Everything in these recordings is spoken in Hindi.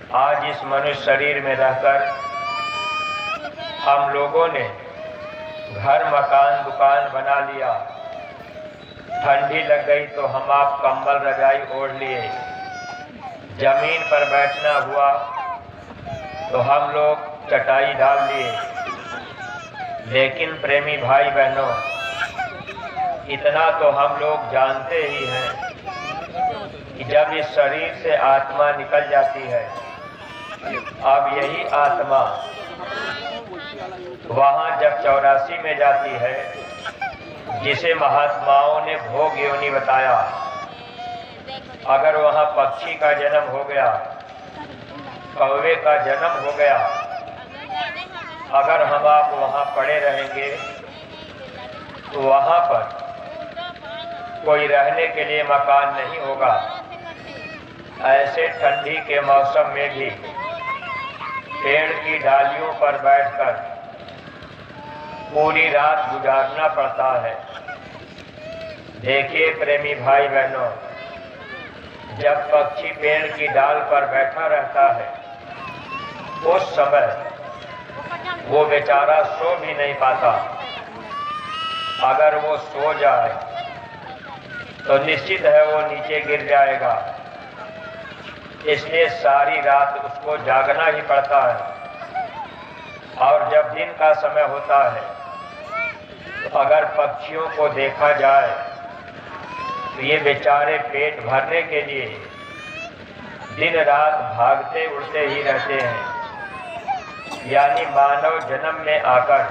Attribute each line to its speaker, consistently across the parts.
Speaker 1: आज इस मनुष्य शरीर में रहकर हम लोगों ने घर मकान दुकान बना लिया। ठंडी लग गई तो हम आप कंबल रजाई ओढ़ लिए। जमीन पर बैठना हुआ तो हम लोग चटाई डाल लिए। लेकिन प्रेमी भाई बहनों, इतना तो हम लोग जानते ही हैं कि जब इस शरीर से आत्मा निकल जाती है, अब यही आत्मा वहाँ जब 84 में जाती है, जिसे महात्माओं ने भोग योनि बताया, अगर वहाँ पक्षी का जन्म हो गया, कौवे का जन्म हो गया, अगर हम आप वहाँ पड़े रहेंगे तो वहाँ पर कोई रहने के लिए मकान नहीं होगा। ऐसे ठंडी के मौसम में भी पेड़ की डालियों पर बैठकर पूरी रात गुजारना पड़ता है। देखिए प्रेमी भाई बहनों, जब पक्षी पेड़ की डाल पर बैठा रहता है, उस समय वो बेचारा सो भी नहीं पाता। अगर वो सो जाए तो निश्चित है वो नीचे गिर जाएगा। इसलिए सारी रात उसको जागना ही पड़ता है। और जब दिन का समय होता है तो अगर पक्षियों को देखा जाए तो ये बेचारे पेट भरने के लिए दिन रात भागते उड़ते ही रहते हैं। यानी मानव जन्म में आकर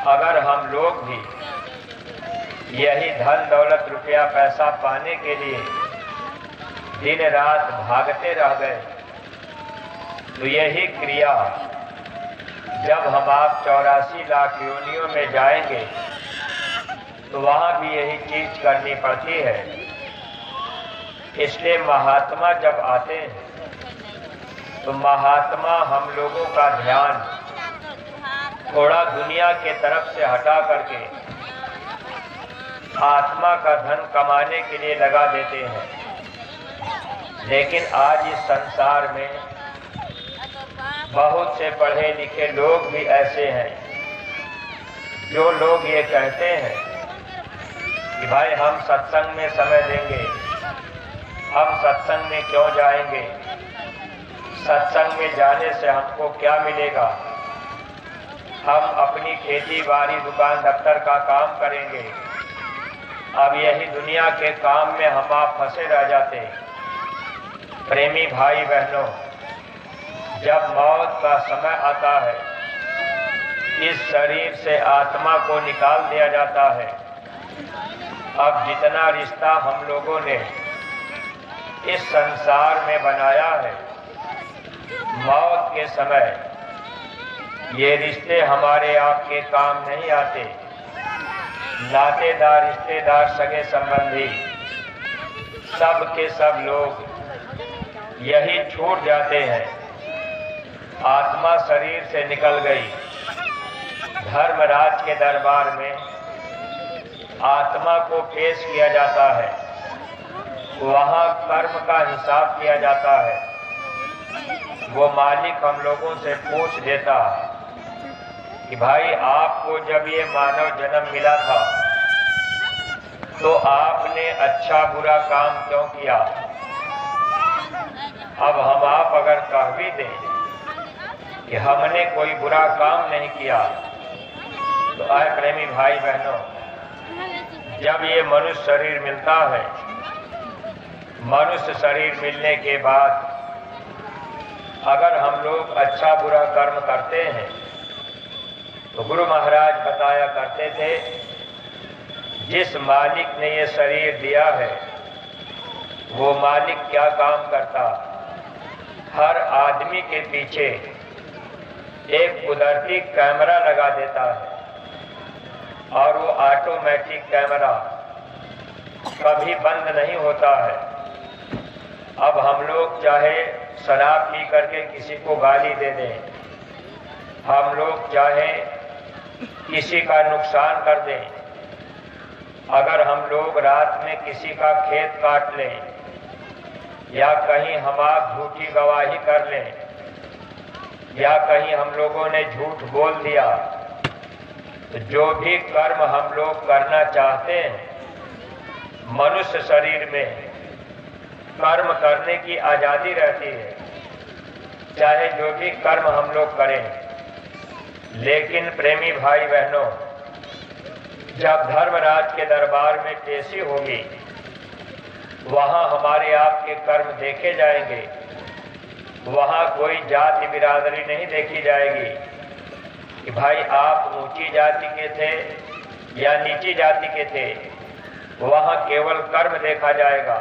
Speaker 1: अगर हम लोग भी यही धन दौलत रुपया पैसा पाने के लिए दिन रात भागते रह गए, तो यही क्रिया जब हम आप 84 लाख योनियों में जाएंगे तो वहाँ भी यही चीज करनी पड़ती है। इसलिए महात्मा जब आते हैं तो महात्मा हम लोगों का ध्यान थोड़ा दुनिया के तरफ से हटा करके आत्मा का धन कमाने के लिए लगा देते हैं। लेकिन आज इस संसार में बहुत से पढ़े लिखे लोग भी ऐसे हैं जो लोग ये कहते हैं कि भाई हम सत्संग में समय देंगे, हम सत्संग में क्यों जाएंगे, सत्संग में जाने से हमको क्या मिलेगा, हम अपनी खेती बाड़ी दुकान दफ्तर का काम करेंगे। अब यही दुनिया के काम में हम आप फंसे रह जाते। प्रेमी भाई बहनों, जब मौत का समय आता है, इस शरीर से आत्मा को निकाल दिया जाता है। अब जितना रिश्ता हम लोगों ने इस संसार में बनाया है, मौत के समय ये रिश्ते हमारे आपके काम नहीं आते। नातेदार, रिश्तेदार, सगे संबंधी, सब के सब लोग यही छूट जाते हैं। आत्मा शरीर से निकल गई। धर्मराज के दरबार में आत्मा को पेश किया जाता है। वहाँ कर्म का हिसाब किया जाता है। वो मालिक हम लोगों से पूछ देता है कि भाई आपको जब ये मानव जन्म मिला था तो आपने अच्छा बुरा काम क्यों किया। अब हम आप अगर कह भी दें कि हमने कोई बुरा काम नहीं किया, तो आए प्रेमी भाई बहनों, जब ये मनुष्य शरीर मिलता है, मनुष्य शरीर मिलने के बाद अगर हम लोग अच्छा बुरा कर्म करते हैं तो गुरु महाराज बताया करते थे, जिस मालिक ने ये शरीर दिया है वो मालिक क्या काम करता। हर आदमी के पीछे एक कुदरती कैमरा लगा देता है और वो ऑटोमेटिक कैमरा कभी बंद नहीं होता है। अब हम लोग चाहे शराब पी करके किसी को गाली दे दें, हम लोग चाहे किसी का नुकसान कर दें, अगर हम लोग रात में किसी का खेत काट लें, या कहीं हम आप झूठी गवाही कर लें, या कहीं हम लोगों ने झूठ बोल दिया, तो जो भी कर्म हम लोग करना चाहते हैं, मनुष्य शरीर में कर्म करने की आज़ादी रहती है, चाहे जो भी कर्म हम लोग करें। लेकिन प्रेमी भाई बहनों, जब धर्मराज के दरबार में पेशी होगी, वहाँ हमारे आपके कर्म देखे जाएंगे। वहाँ कोई जाति बिरादरी नहीं देखी जाएगी कि भाई आप ऊंची जाति के थे या नीची जाति के थे। वहाँ केवल कर्म देखा जाएगा।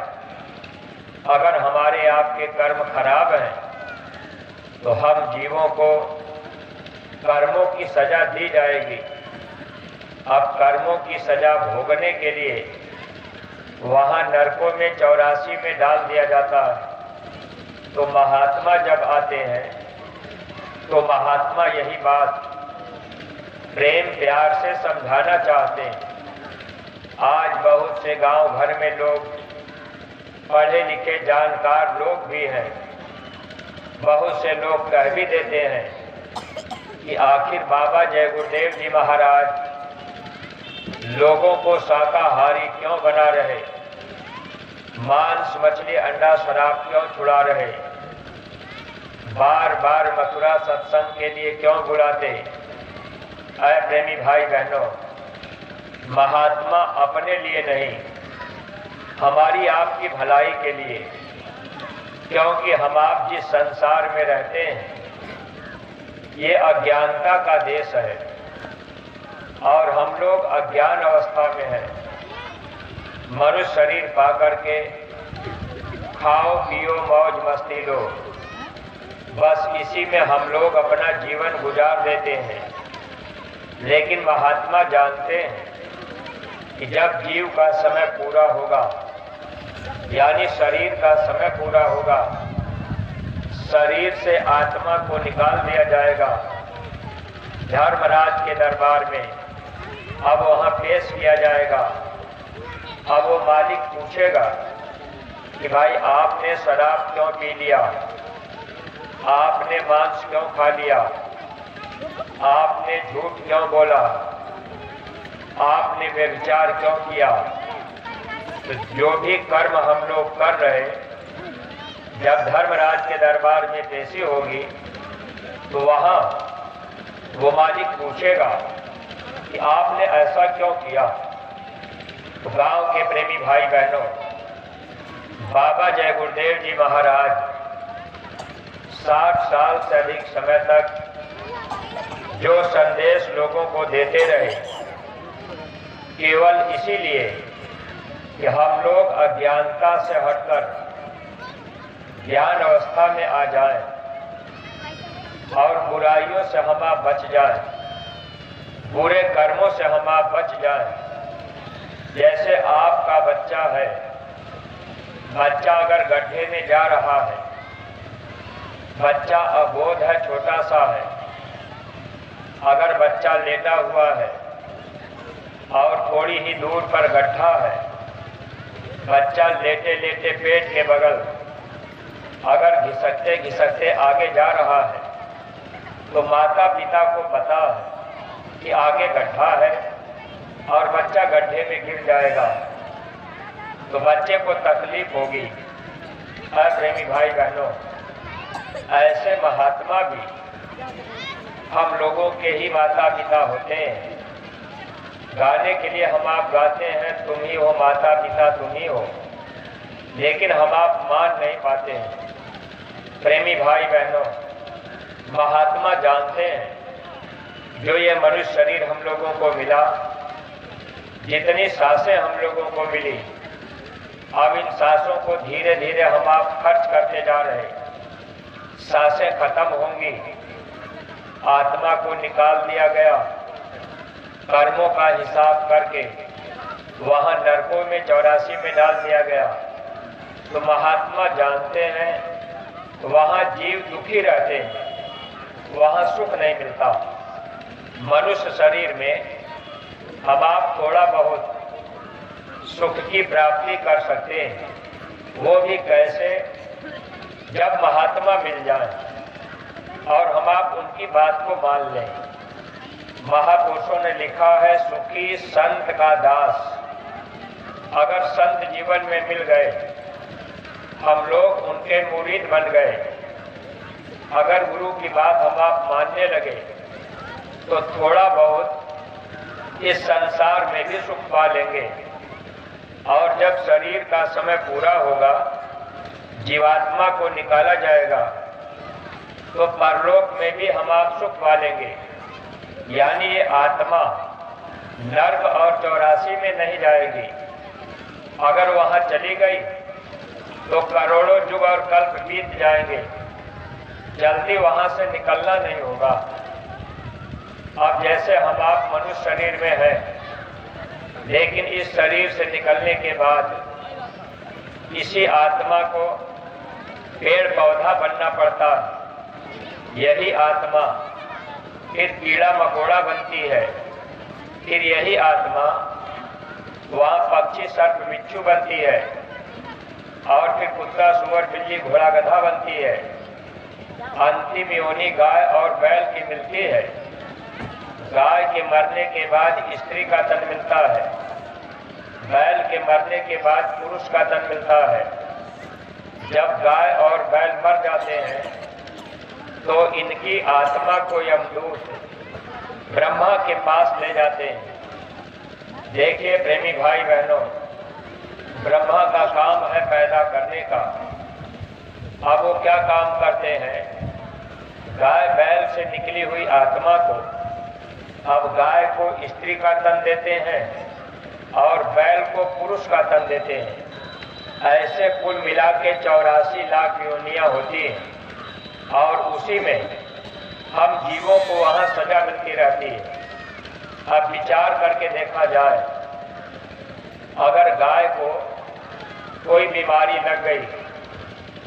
Speaker 1: अगर हमारे आपके कर्म खराब हैं तो हम जीवों को कर्मों की सजा दी जाएगी। अब कर्मों की सजा भोगने के लिए वहाँ नरकों में 84 में डाल दिया जाता है। तो महात्मा जब आते हैं तो महात्मा यही बात प्रेम प्यार से समझाना चाहते हैं। आज बहुत से गांव भर में लोग पढ़े लिखे जानकार लोग भी हैं। बहुत से लोग कह भी देते हैं कि आखिर बाबा जय गुरुदेव जी महाराज लोगों को शाकाहारी क्यों बना रहे, मांस मछली अंडा शराब क्यों छुड़ा रहे, बार बार मथुरा सत्संग के लिए क्यों बुलाते। ऐ प्रेमी भाई बहनों, महात्मा अपने लिए नहीं, हमारी आपकी भलाई के लिए, क्योंकि हम आप जिस संसार में रहते हैं ये अज्ञानता का देश है और हम लोग अज्ञान अवस्था में हैं। मनुष्य शरीर पा करके खाओ पियो मौज मस्ती लो, बस इसी में हम लोग अपना जीवन गुजार देते हैं। लेकिन महात्मा जानते हैं कि जब जीव का समय पूरा होगा, यानी शरीर का समय पूरा होगा, शरीर से आत्मा को निकाल दिया जाएगा धर्मराज के दरबार में। अब वहाँ पेश किया जाएगा। अब वो मालिक पूछेगा कि भाई आपने शराब क्यों पी लिया, आपने मांस क्यों खा लिया, आपने झूठ क्यों बोला, आपने व्यभिचार क्यों किया। तो जो भी कर्म हम लोग कर रहे, जब धर्मराज के दरबार में पेशी होगी तो वहाँ वो मालिक पूछेगा कि आपने ऐसा क्यों किया। तो गांव के प्रेमी भाई बहनों, बाबा जय गुरुदेव जी महाराज 60 साल से अधिक समय तक जो संदेश लोगों को देते रहे, केवल इसीलिए कि हम लोग अज्ञानता से हटकर ज्ञान अवस्था में आ जाएं और बुराइयों से हम आप बच जाएं, बुरे कर्मों से हम आप बच जाएं। जैसे आपका बच्चा है, बच्चा अगर गड्ढे में जा रहा है, बच्चा अबोध है, छोटा सा है, अगर बच्चा लेटा हुआ है और थोड़ी ही दूर पर गड्ढा है, बच्चा लेटे लेटे पेट के बगल अगर घिसकते घिसकते आगे जा रहा है तो माता पिता को पता है कि आगे गड्ढा है और बच्चा गड्ढे में गिर जाएगा, तो बच्चे को तकलीफ होगी। प्रेमी भाई बहनों, ऐसे महात्मा भी हम लोगों के ही माता पिता होते हैं। गाने के लिए हम आप गाते हैं तुम ही हो माता पिता तुम ही हो, लेकिन हम आप मान नहीं पाते हैं। प्रेमी भाई बहनों, महात्मा जानते हैं जो ये मनुष्य शरीर हम लोगों को मिला, जितनी सांसें हम लोगों को मिली, अब इन सांसों को धीरे धीरे हम आप खर्च करते जा रहे। सांसें खत्म होंगी, आत्मा को निकाल दिया गया, कर्मों का हिसाब करके वहाँ नरकों में 84 में डाल दिया गया। तो महात्मा जानते हैं वहाँ जीव दुखी रहते हैं, वहाँ सुख नहीं मिलता। मनुष्य शरीर में हम आप थोड़ा बहुत सुख की प्राप्ति कर सकते हैं, वो भी कैसे, जब महात्मा मिल जाए और हम आप उनकी बात को मान लें। महापुरुषों ने लिखा है, सुखी संत का दास। अगर संत जीवन में मिल गए, हम लोग उनके मुरीद बन गए, अगर गुरु की बात हम आप मानने लगे, तो थोड़ा बहुत इस संसार में भी सुख पा लेंगे। और जब शरीर का समय पूरा होगा, जीवात्मा को निकाला जाएगा, तो परलोक में भी हम आप सुख पा लेंगे। यानी ये आत्मा नर्क और 84 में नहीं जाएगी। अगर वहां चली गई तो करोड़ों युग और कल्प बीत जाएंगे, जल्दी वहां से निकलना नहीं होगा। अब जैसे हम आप मनुष्य शरीर में हैं, लेकिन इस शरीर से निकलने के बाद इसी आत्मा को पेड़ पौधा बनना पड़ता। यही आत्मा फिर कीड़ा मकोड़ा बनती है, फिर यही आत्मा वहाँ पक्षी सर्प बिच्छू बनती है, और फिर कुत्ता सुअर बिल्ली घोड़ा गधा बनती है। अंतिम योनि गाय और बैल की मिलती है। गाय के मरने के बाद स्त्री का तन मिलता है, बैल के मरने के बाद पुरुष का तन मिलता है। जब गाय और बैल मर जाते हैं तो इनकी आत्मा को यमदूत ब्रह्मा के पास ले जाते हैं। देखिए प्रेमी भाई बहनों, ब्रह्मा का काम है पैदा करने का। अब वो क्या काम करते हैं? गाय बैल से निकली हुई आत्मा को अब गाय को स्त्री का तन देते हैं और बैल को पुरुष का तन देते हैं। ऐसे कुल मिला के 84 लाख योनियां होती हैं और उसी में हम जीवों को वहां सजा मिलती रहती है। अब विचार करके देखा जाए, अगर गाय को कोई बीमारी लग गई,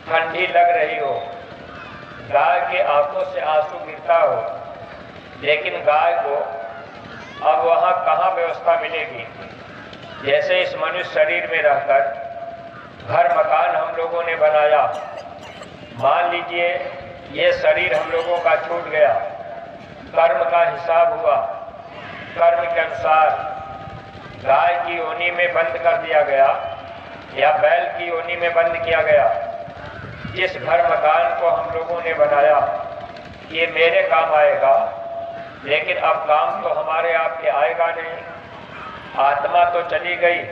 Speaker 1: ठंडी लग रही हो, गाय के आंखों से आंसू गिरता हो, लेकिन गाय को अब वहाँ कहाँ व्यवस्था मिलेगी? जैसे इस मनुष्य शरीर में रहकर घर मकान हम लोगों ने बनाया, मान लीजिए ये शरीर हम लोगों का छूट गया, कर्म का हिसाब हुआ, कर्म के अनुसार गाय की योनि में बंद कर दिया गया या बैल की योनि में बंद किया गया। जिस घर मकान को हम लोगों ने बनाया ये मेरे काम आएगा, लेकिन अब काम तो हमारे आपके आएगा नहीं। आत्मा तो चली गई,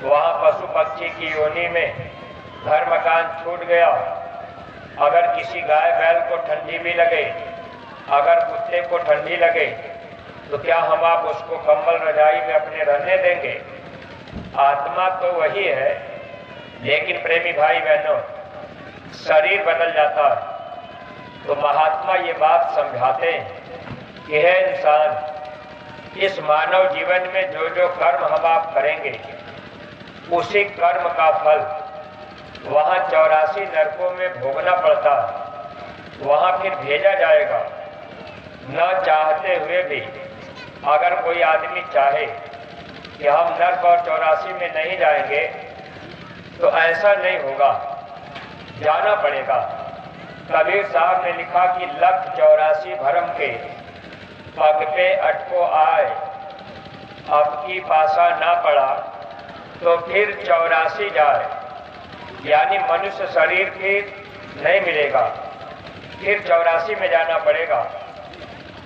Speaker 1: वहाँ पशु पक्षी की योनि में घर मकान छूट गया। अगर किसी गाय बैल को ठंडी भी लगे, अगर कुत्ते को ठंडी लगे, तो क्या हम आप उसको कंबल रजाई में अपने रहने देंगे? आत्मा तो वही है, लेकिन प्रेमी भाई बहनों शरीर बदल जाता है। तो महात्मा ये बात समझाते हैं कि है इंसान, इस मानव जीवन में जो जो कर्म हम आप करेंगे उसी कर्म का फल वहाँ 84 नरकों में भोगना पड़ता है। वहाँ फिर भेजा जाएगा। न चाहते हुए भी अगर कोई आदमी चाहे कि हम नर्क और 84 में नहीं जाएंगे, तो ऐसा नहीं होगा, जाना पड़ेगा। कबीर साहब ने लिखा कि लख 84 भरम के पग पे अटको आए, अब की पासा ना पड़ा तो फिर 84 जाए। यानी मनुष्य शरीर फिर नहीं मिलेगा, फिर 84 में जाना पड़ेगा।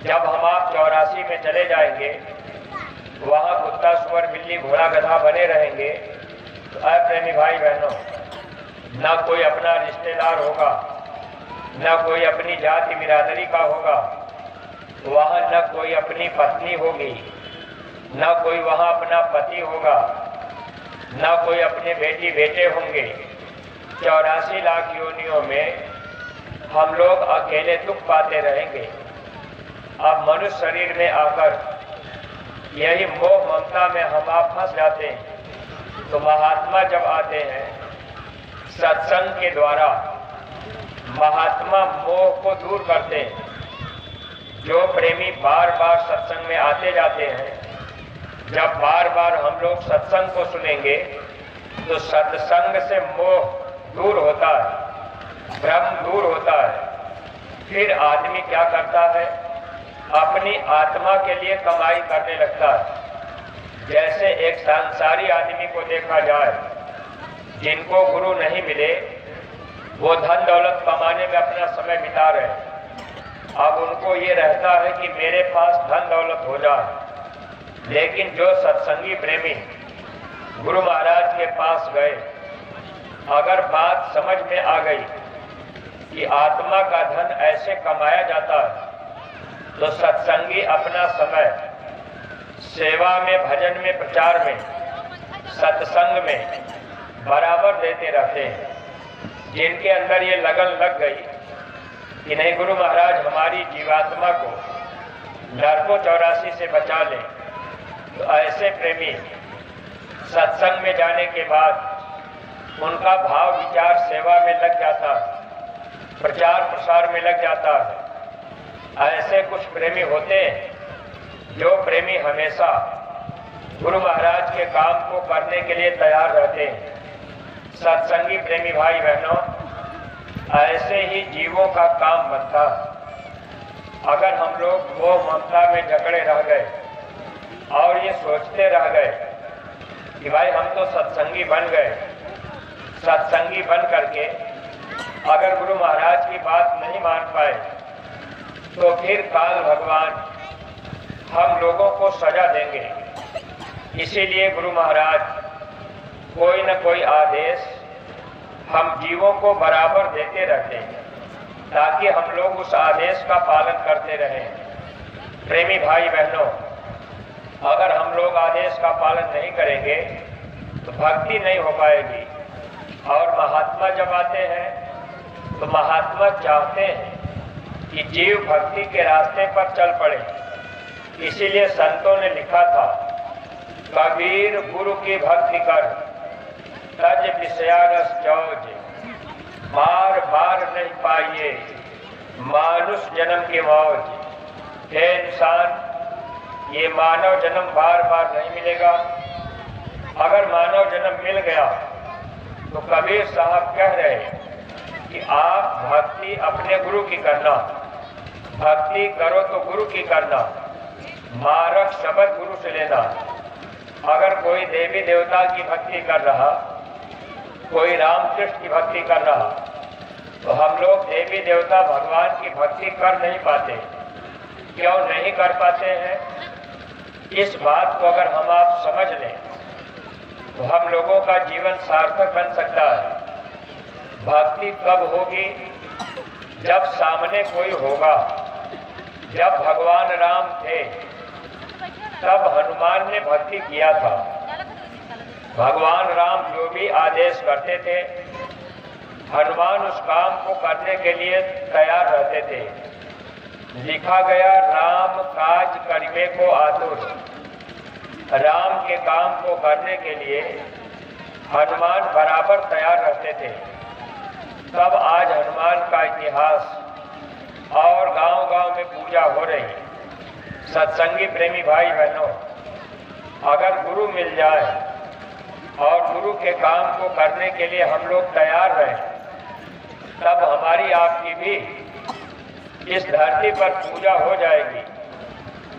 Speaker 1: जब हम आप 84 में चले जाएंगे, वहाँ कुत्ता सुअर बिल्ली घोड़ा गधा बने रहेंगे, तो प्रेमी भाई बहनों, न कोई अपना रिश्तेदार होगा, न कोई अपनी जाति बिरादरी का होगा, वहाँ न कोई अपनी पत्नी होगी, न कोई वहाँ अपना पति होगा, न कोई अपने बेटी बेटे होंगे। 84 लाख योनियों में हम लोग अकेले दुख पाते रहेंगे। अब मनुष्य शरीर में आकर यही मोह ममता में हम आप फंस जाते हैं। तो महात्मा जब आते हैं सत्संग के द्वारा, महात्मा मोह को दूर करते हैं। जो प्रेमी बार बार सत्संग में आते जाते हैं, जब बार बार हम लोग सत्संग को सुनेंगे तो सत्संग से मोह दूर होता है। भ्रम दूर होता है, फिर आदमी क्या करता है, अपनी आत्मा के लिए कमाई करने लगता है। जैसे एक संसारी आदमी को देखा जाए, जिनको गुरु नहीं मिले, वो धन दौलत कमाने में अपना समय बिता रहे। अब उनको ये रहता है कि मेरे पास धन दौलत हो जाए। लेकिन जो सत्संगी प्रेमी गुरु महाराज के पास गए, अगर बात समझ में आ गई कि आत्मा का धन ऐसे कमाया जाता है, तो सत्संगी अपना समय सेवा में, भजन में, प्रचार में, सत्संग में बराबर देते रहते हैं। जिनके अंदर ये लगन लग गई कि नहीं, गुरु महाराज हमारी जीवात्मा को नरकों 84 से बचा ले, तो ऐसे प्रेमी सत्संग में जाने के बाद उनका भाव विचार सेवा में लग जाता है, प्रचार प्रसार में लग जाता है। ऐसे कुछ प्रेमी होते हैं जो प्रेमी हमेशा गुरु महाराज के काम को करने के लिए तैयार रहते हैं। सत्संगी प्रेमी भाई बहनों, ऐसे ही जीवों का काम बनता। अगर हम लोग मोह ममता में जकड़े रह गए और ये सोचते रह गए कि भाई हम तो सत्संगी बन गए, सत्संगी बन करके अगर गुरु महाराज की बात नहीं मान पाए, तो फिर काल भगवान हम लोगों को सजा देंगे। इसीलिए गुरु महाराज कोई न कोई आदेश हम जीवों को बराबर देते रहते हैं, ताकि हम लोग उस आदेश का पालन करते रहें। प्रेमी भाई बहनों, अगर हम लोग आदेश का पालन नहीं करेंगे तो भक्ति नहीं हो पाएगी। और महात्मा जब आते हैं तो महात्मा चाहते हैं कि जीव भक्ति के रास्ते पर चल पड़े। इसीलिए संतों ने लिखा था, कबीर गुरु की भक्ति कर, तज विषयारस चौज, बार बार नहीं पाइए मानुष जन्म की मौज। हे इंसान, ये मानव जन्म बार बार नहीं मिलेगा। अगर मानव जन्म मिल गया तो कबीर साहब कह रहे कि आप भक्ति अपने गुरु की करना, भक्ति करो तो गुरु की करना, मारक शब्द गुरु से लेना। अगर कोई देवी देवता की भक्ति कर रहा, कोई रामकृष्ण की भक्ति कर रहा, तो हम लोग देवी देवता भगवान की भक्ति कर नहीं पाते। क्यों नहीं कर पाते हैं? इस बात को अगर हम आप समझ लें तो हम लोगों का जीवन सार्थक बन सकता है। भक्ति कब होगी? जब सामने कोई होगा। जब भगवान राम थे तब हनुमान ने भक्ति किया था। भगवान राम जो भी आदेश करते थे, हनुमान उस काम को करने के लिए तैयार रहते थे। लिखा गया, राम काज करिबे को आतुर। राम के काम को करने के लिए हनुमान बराबर तैयार रहते थे। तब आज हनुमान का इतिहास और गांव-गांव में पूजा हो रही। सत्संगी प्रेमी भाई बहनों, अगर गुरु मिल जाए और गुरु के काम को करने के लिए हम लोग तैयार रहें, तब हमारी आपकी भी इस धरती पर पूजा हो जाएगी।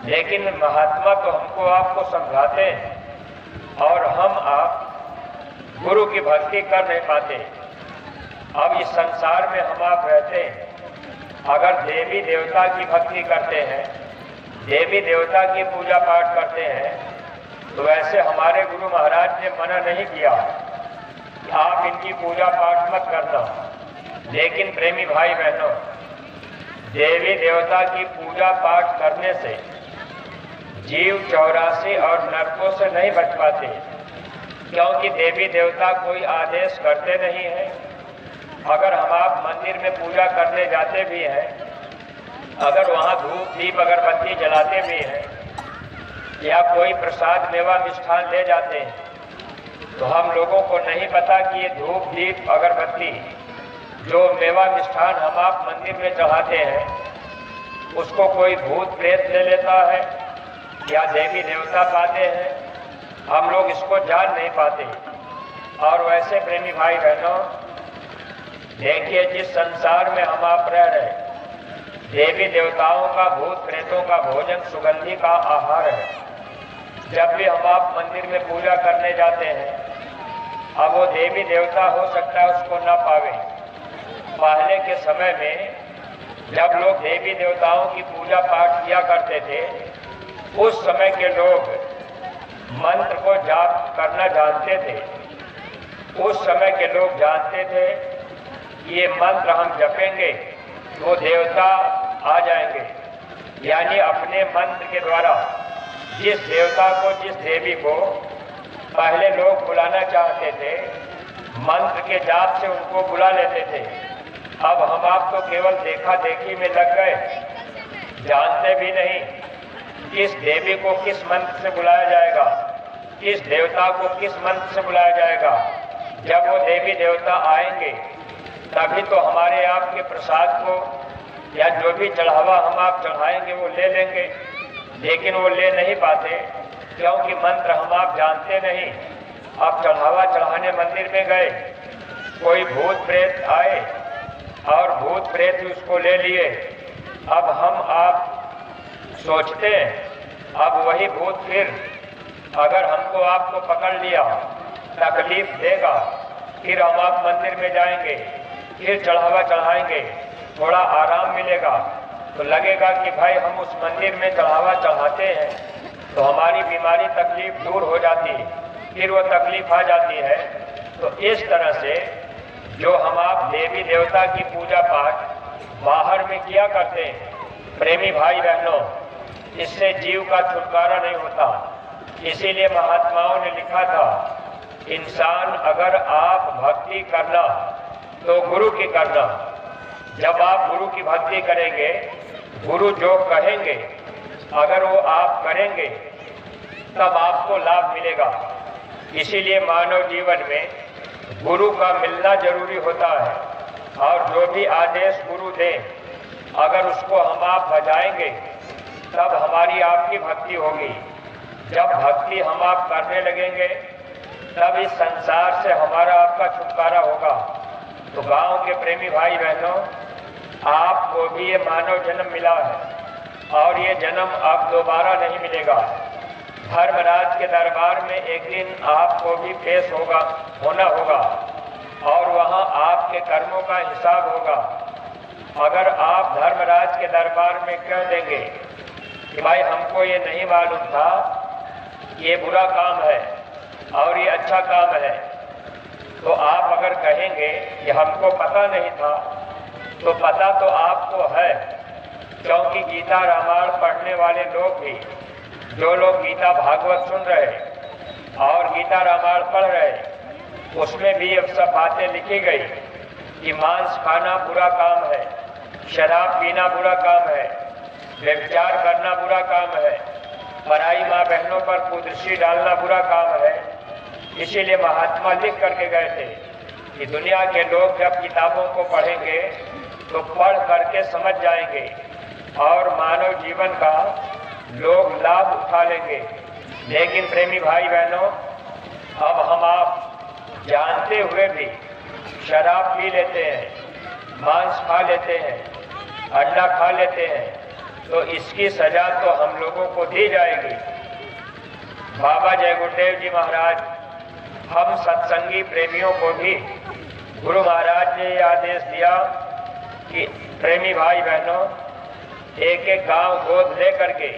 Speaker 1: लेकिन महात्मा तो हमको आपको समझाते हैं और हम आप गुरु की भक्ति कर नहीं पाते। अब इस संसार में हम आप रहते हैं, अगर देवी देवता की भक्ति करते हैं, देवी देवता की पूजा पाठ करते हैं, तो वैसे हमारे गुरु महाराज ने मना नहीं किया कि आप इनकी पूजा पाठ मत करना। लेकिन प्रेमी भाई बहनों, देवी देवता की पूजा पाठ करने से जीव 84 और नरकों से नहीं बच पाते, क्योंकि देवी देवता कोई आदेश करते नहीं हैं। अगर हम आप मंदिर में पूजा करने जाते भी हैं, अगर वहाँ धूप दीप अगरबत्ती जलाते भी हैं या कोई प्रसाद मेवा मिष्ठान ले जाते हैं, तो हम लोगों को नहीं पता कि ये धूप दीप अगरबत्ती जो मेवा मिष्ठान हम आप मंदिर में चढ़ाते हैं, उसको कोई भूत प्रेत ले लेता है या देवी देवता पाते हैं। हम लोग इसको जान नहीं पाते। और वैसे प्रेमी भाई बहनों, देखिए, जिस संसार में हम आप रह रहे, देवी देवताओं का, भूत प्रेतों का भोजन सुगंधी का आहार है। जब भी हम आप मंदिर में पूजा करने जाते हैं, अब वो देवी देवता हो सकता है उसको न पावे। पहले के समय में जब लोग देवी देवताओं की पूजा पाठ किया करते थे, उस समय के लोग मंत्र को जाप करना जानते थे। उस समय के लोग जानते थे कि ये मंत्र हम जपेंगे वो देवता आ जाएंगे। यानी अपने मंत्र के द्वारा जिस देवता को, जिस देवी को पहले लोग बुलाना चाहते थे, मंत्र के जाप से उनको बुला लेते थे। अब हम आप तो केवल देखा देखी में लग गए, जानते भी नहीं किस देवी को किस मंत्र से बुलाया जाएगा, किस देवता को किस मंत्र से बुलाया जाएगा। जब वो देवी देवता आएंगे तभी तो हमारे आपके प्रसाद को या जो भी चढ़ावा हम आप चढ़ाएंगे वो ले लेंगे, लेकिन वो ले नहीं पाते क्योंकि मंत्र हम आप जानते नहीं। अब चढ़ावा चढ़ाने मंदिर में गए, कोई भूत प्रेत आए और भूत प्रेत उसको ले लिए। अब हम आप सोचते हैं अब वही भूत फिर अगर हमको आपको पकड़ लिया तकलीफ देगा, फिर हम आप मंदिर में जाएंगे, फिर चढ़ावा चढ़ाएंगे, थोड़ा आराम मिलेगा तो लगेगा कि भाई हम उस मंदिर में चढ़ावा चढ़ाते हैं तो हमारी बीमारी तकलीफ दूर हो जाती है, फिर वो तकलीफ आ जाती है। तो इस तरह से जो हम आप देवी देवता की पूजा पाठ बाहर में किया करते हैं, प्रेमी भाई बहनों, इससे जीव का छुटकारा नहीं होता। इसीलिए महात्माओं ने लिखा था, इंसान अगर आप भक्ति करना तो गुरु की करना। जब आप गुरु की भक्ति करेंगे, गुरु जो कहेंगे अगर वो आप करेंगे तब आपको लाभ मिलेगा। इसीलिए मानव जीवन में गुरु का मिलना जरूरी होता है और जो भी आदेश गुरु दें अगर उसको हम आप बजाएंगे तब हमारी आपकी भक्ति होगी। जब भक्ति हम आप करने लगेंगे तब इस संसार से हमारा आपका छुटकारा होगा। तो गांव के प्रेमी भाई बहनों, आपको भी ये मानव जन्म मिला है और ये जन्म अब दोबारा नहीं मिलेगा। धर्मराज के दरबार में एक दिन आपको भी पेश होना होगा और वहाँ आपके कर्मों का हिसाब होगा। अगर आप धर्मराज के दरबार में कह देंगे कि भाई हमको ये नहीं मालूम था, ये बुरा काम है और ये अच्छा काम है, तो आप अगर कहेंगे कि हमको पता नहीं था, तो पता तो आपको है, क्योंकि गीता रामायण पढ़ने वाले लोग भी, जो लोग गीता भागवत सुन रहे और गीता रामायण पढ़ रहे, उसमें भी अब सब बातें लिखी गई कि मांस खाना बुरा काम है, शराब पीना बुरा काम है, व्यभिचार करना बुरा काम है, पराई माँ बहनों पर कुदृष्टि डालना बुरा काम है। इसीलिए महात्मा लिख करके गए थे कि दुनिया के लोग जब किताबों को पढ़ेंगे तो पढ़ करके समझ जाएंगे और मानव जीवन का लोग लाभ उठा लेंगे। लेकिन प्रेमी भाई बहनों, अब हम आप जानते हुए भी शराब पी लेते हैं, मांस खा लेते हैं, अंडा खा लेते हैं, तो इसकी सजा तो हम लोगों को दी जाएगी। बाबा जय गुरुदेव जी महाराज हम सत्संगी प्रेमियों को भी गुरु महाराज ने यह आदेश दिया कि प्रेमी भाई बहनों, एक एक गांव गोद ले करके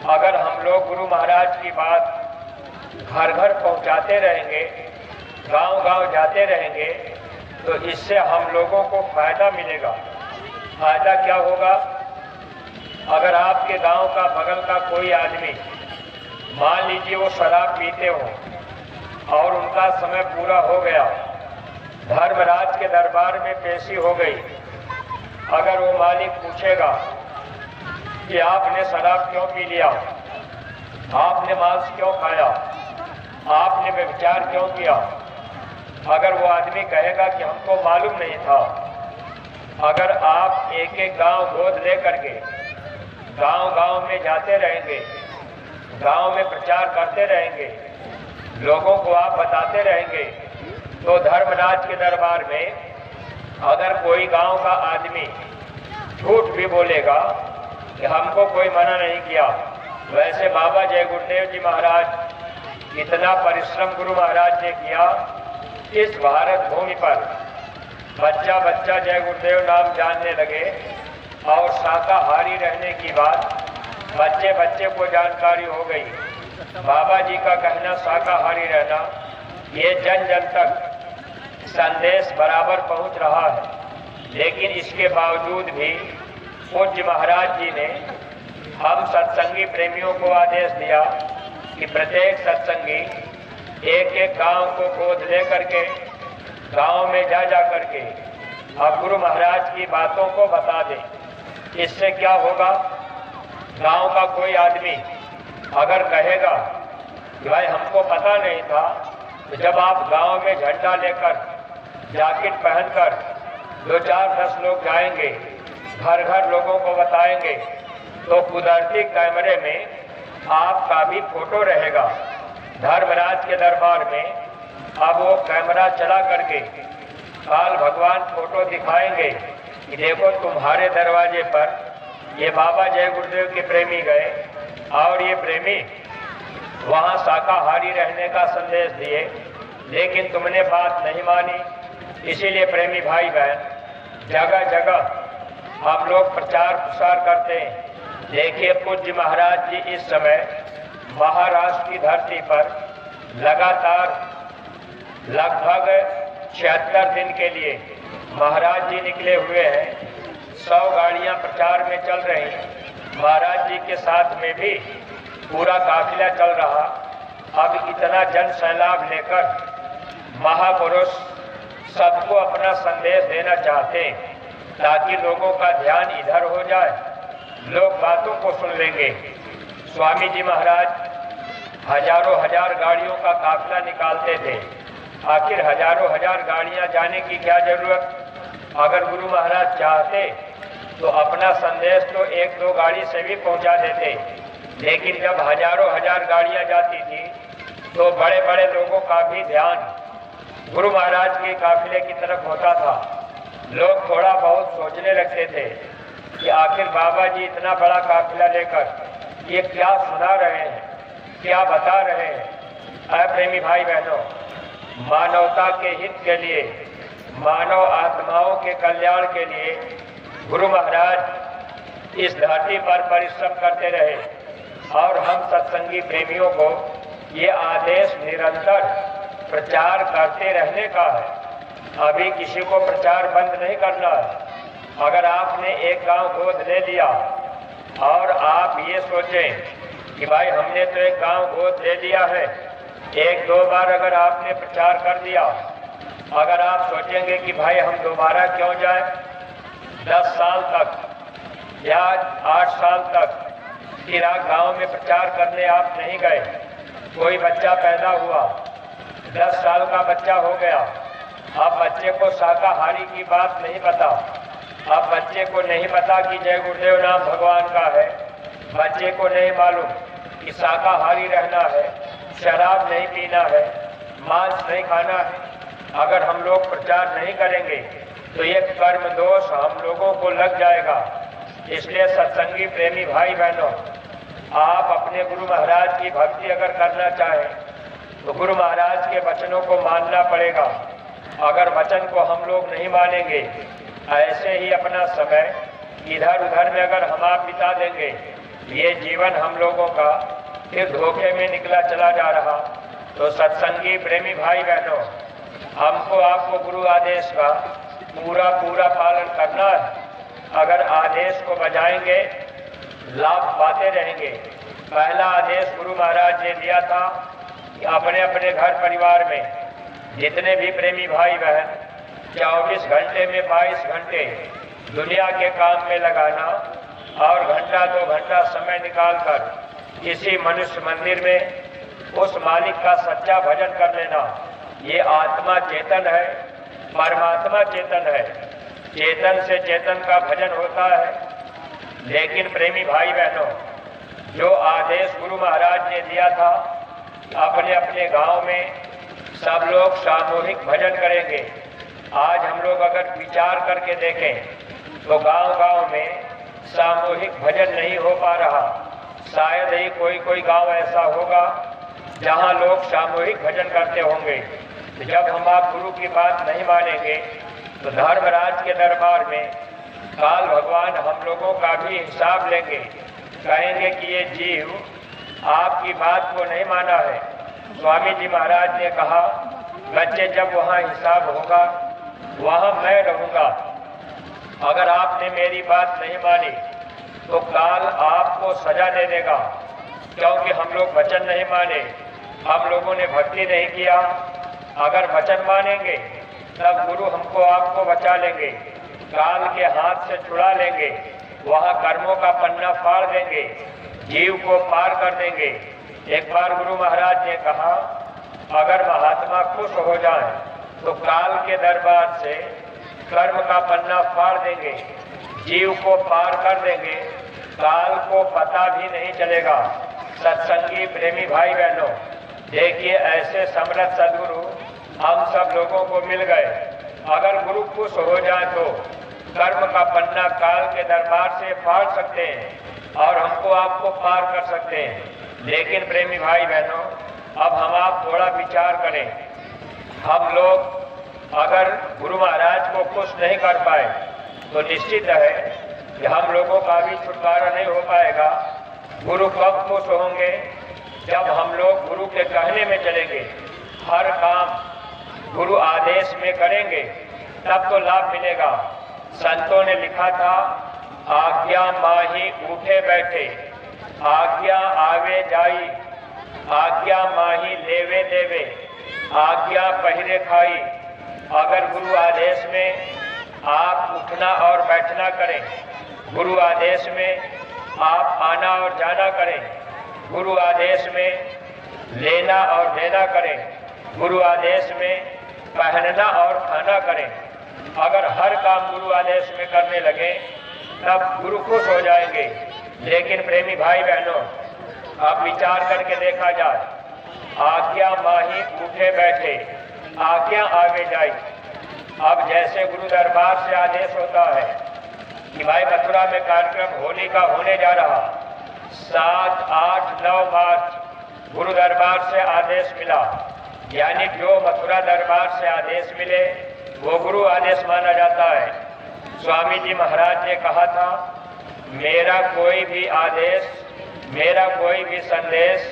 Speaker 1: अगर हम लोग गुरु महाराज की बात घर घर पहुंचाते रहेंगे, गांव गांव जाते रहेंगे, तो इससे हम लोगों को फायदा मिलेगा। फायदा क्या होगा? अगर आपके गांव का बगल का कोई आदमी, मान लीजिए वो शराब पीते हो और उनका समय पूरा हो गया, धर्मराज के दरबार में पेशी हो गई, अगर वो मालिक पूछेगा कि आपने शराब क्यों पी लिया, आपने मांस क्यों खाया, आपने व्यभिचार क्यों किया, अगर वो आदमी कहेगा कि हमको मालूम नहीं था, अगर आप एक एक गांव गोद ले करके गांव गांव में जाते रहेंगे, गांव में प्रचार करते रहेंगे, लोगों को आप बताते रहेंगे, तो धर्मराज के दरबार में अगर कोई गांव का आदमी झूठ भी बोलेगा कि हमको कोई मना नहीं किया, वैसे बाबा जय गुरुदेव जी महाराज इतना परिश्रम गुरु महाराज ने किया, इस भारत भूमि पर बच्चा बच्चा जय गुरुदेव नाम जानने लगे और शाकाहारी रहने की बात बच्चे बच्चे को जानकारी हो गई। बाबा जी का कहना शाकाहारी रहना, ये जन जन तक संदेश बराबर पहुंच रहा है, लेकिन इसके बावजूद भी पूज्य महाराज जी ने हम सत्संगी प्रेमियों को आदेश दिया कि प्रत्येक सत्संगी एक एक गांव को गोद ले करके गांव में जा करके अब गुरु महाराज की बातों को बता दें। इससे क्या होगा, गांव का कोई आदमी अगर कहेगा कि भाई हमको पता नहीं था, तो जब आप गांव में झंडा लेकर जैकेट पहनकर 2-4-10 लोग जाएंगे, घर घर लोगों को बताएंगे, तो कुदरती कैमरे में आपका भी फोटो रहेगा। धर्मराज के दरबार में अब वो कैमरा चला करके काल भगवान फोटो दिखाएंगे कि देखो तुम्हारे दरवाजे पर ये बाबा जय गुरुदेव के प्रेमी गए और ये प्रेमी वहाँ शाकाहारी रहने का संदेश दिए, लेकिन तुमने बात नहीं मानी। इसीलिए प्रेमी भाई बहन जगह जगह हम लोग प्रचार प्रसार करते हैं। देखिए पूज्य महाराज जी इस समय महाराष्ट्र की धरती पर लगातार लगभग 76 दिन के लिए महाराज जी निकले हुए हैं। 100 गाड़ियां प्रचार में चल रही, महाराज जी के साथ में भी पूरा काफिला चल रहा। अब इतना जन सैलाब लेकर महापुरुष सबको अपना संदेश देना चाहते हैं, ताकि लोगों का ध्यान इधर हो जाए, लोग बातों को सुन लेंगे। स्वामी जी महाराज हजारों हजार गाड़ियों का काफिला निकालते थे। आखिर हजारों हजार गाड़ियां जाने की क्या जरूरत? अगर गुरु महाराज चाहते तो अपना संदेश तो 1-2 गाड़ी से भी पहुंचा देते, लेकिन जब हजारों हजार गाड़ियां जाती थी तो बड़े बड़े लोगों का भी ध्यान गुरु महाराज के काफिले की तरफ होता था। लोग थोड़ा बहुत सोचने लगते थे कि आखिर बाबा जी इतना बड़ा काफिला लेकर ये क्या सुना रहे हैं, क्या बता रहे हैं। ऐ प्रेमी भाई बहनों, मानवता के हित के लिए, मानव आत्माओं के कल्याण के लिए गुरु महाराज इस धरती पर परिश्रम करते रहे और हम सत्संगी प्रेमियों को ये आदेश निरंतर प्रचार करते रहने का है। अभी किसी को प्रचार बंद नहीं करना है। अगर आपने एक गांव गोद ले लिया और आप ये सोचें कि भाई हमने तो एक गांव गोद ले लिया है, 1-2 बार अगर आपने प्रचार कर दिया, अगर आप सोचेंगे कि भाई हम दोबारा क्यों जाए, 10 साल तक या 8 साल तक फिर गांव में प्रचार करने आप नहीं गए, कोई बच्चा पैदा हुआ, 10 साल का बच्चा हो गया, अब बच्चे को शाकाहारी की बात नहीं पता, अब बच्चे को नहीं पता कि जय गुरुदेव नाम भगवान का है, बच्चे को नहीं मालूम कि शाकाहारी रहना है, शराब नहीं पीना है, मांस नहीं खाना है। अगर हम लोग प्रचार नहीं करेंगे तो ये कर्म दोष हम लोगों को लग जाएगा। इसलिए सत्संगी प्रेमी भाई बहनों, आप अपने गुरु महाराज की भक्ति अगर करना चाहें तो गुरु महाराज के वचनों को मानना पड़ेगा। अगर वचन को हम लोग नहीं मानेंगे, ऐसे ही अपना समय इधर उधर में अगर हम आप बिता देंगे, ये जीवन हम लोगों का फिर धोखे में निकला चला जा रहा। तो सत्संगी प्रेमी भाई बहनों, हमको आपको गुरु आदेश का पूरा पालन करना है। अगर आदेश को बजाएंगे, लाभ पाते रहेंगे। पहला आदेश गुरु महाराज ने दिया था कि अपने अपने घर परिवार में जितने भी प्रेमी भाई बहन 24 घंटे में 22 घंटे दुनिया के काम में लगाना और घंटा 2 घंटा समय निकालकर किसी मनुष्य मंदिर में उस मालिक का सच्चा भजन कर लेना। ये आत्मा चेतन है, परमात्मा चेतन है, चेतन से चेतन का भजन होता है। लेकिन प्रेमी भाई बहनों, जो आदेश गुरु महाराज ने दिया था अपने अपने गांव में सब लोग सामूहिक भजन करेंगे, आज हम लोग अगर विचार करके देखें तो गांव-गांव में सामूहिक भजन नहीं हो पा रहा। शायद ही कोई गांव ऐसा होगा जहां लोग सामूहिक भजन करते होंगे। तो जब हम आप गुरु की बात नहीं मानेंगे तो धर्मराज के दरबार में काल भगवान हम लोगों का भी हिसाब लेंगे, कहेंगे कि ये जीव आपकी बात को नहीं माना है। स्वामी जी महाराज ने कहा, बच्चे जब वहाँ हिसाब होगा वहाँ मैं रहूँगा। अगर आपने मेरी बात नहीं मानी तो काल आपको सजा दे देगा, क्योंकि हम लोग वचन नहीं माने, हम लोगों ने भक्ति नहीं किया। अगर वचन मानेंगे तब गुरु हमको आपको बचा लेंगे, काल के हाथ से छुड़ा लेंगे, वहाँ कर्मों का पन्ना फाड़ देंगे, जीव को पार कर देंगे। एक बार गुरु महाराज ने कहा, अगर महात्मा खुश हो जाए तो काल के दरबार से कर्म का पन्ना फाड़ देंगे, जीव को पार कर देंगे, काल को पता भी नहीं चलेगा। सत्संगी प्रेमी भाई बहनों, देखिए ऐसे समर्थ सदगुरु हम सब लोगों को मिल गए। अगर गुरु खुश हो जाए तो कर्म का पन्ना काल के दरबार से फाड़ सकते हैं और हमको आपको पार कर सकते हैं। लेकिन प्रेमी भाई बहनों, अब हम आप थोड़ा विचार करें। हम लोग अगर गुरु महाराज को खुश नहीं कर पाए तो निश्चित है कि हम लोगों का भी छुटकारा नहीं हो पाएगा। गुरु कब खुश होंगे? जब हम लोग गुरु के कहने में चलेंगे, हर काम गुरु आदेश में करेंगे, तब तो लाभ मिलेगा। संतों ने लिखा था, आज्ञा माही उठे बैठे, आज्ञा आवे जाई, आज्ञा माही लेवे देवे, आज्ञा पहिरे खाई। अगर गुरु आदेश में आप उठना और बैठना करें, गुरु आदेश में आप आना और जाना करें, गुरु आदेश में लेना और देना करें, गुरु आदेश में पहनना और खाना करें, अगर हर काम गुरु आदेश में करने लगे तब गुरु खुश हो जाएंगे। लेकिन प्रेमी भाई बहनों, अब विचार करके देखा जाए, आज्ञा माही उठे बैठे, आज्ञा आगे जाई। अब जैसे गुरु दरबार से आदेश होता है कि भाई मथुरा में कार्यक्रम होली का होने जा रहा, 7, 8, 9 मार्च गुरु दरबार से आदेश मिला, यानी जो मथुरा दरबार से आदेश मिले वो गुरु आदेश माना जाता है। स्वामी जी महाराज ने कहा था, मेरा कोई भी आदेश, मेरा कोई भी संदेश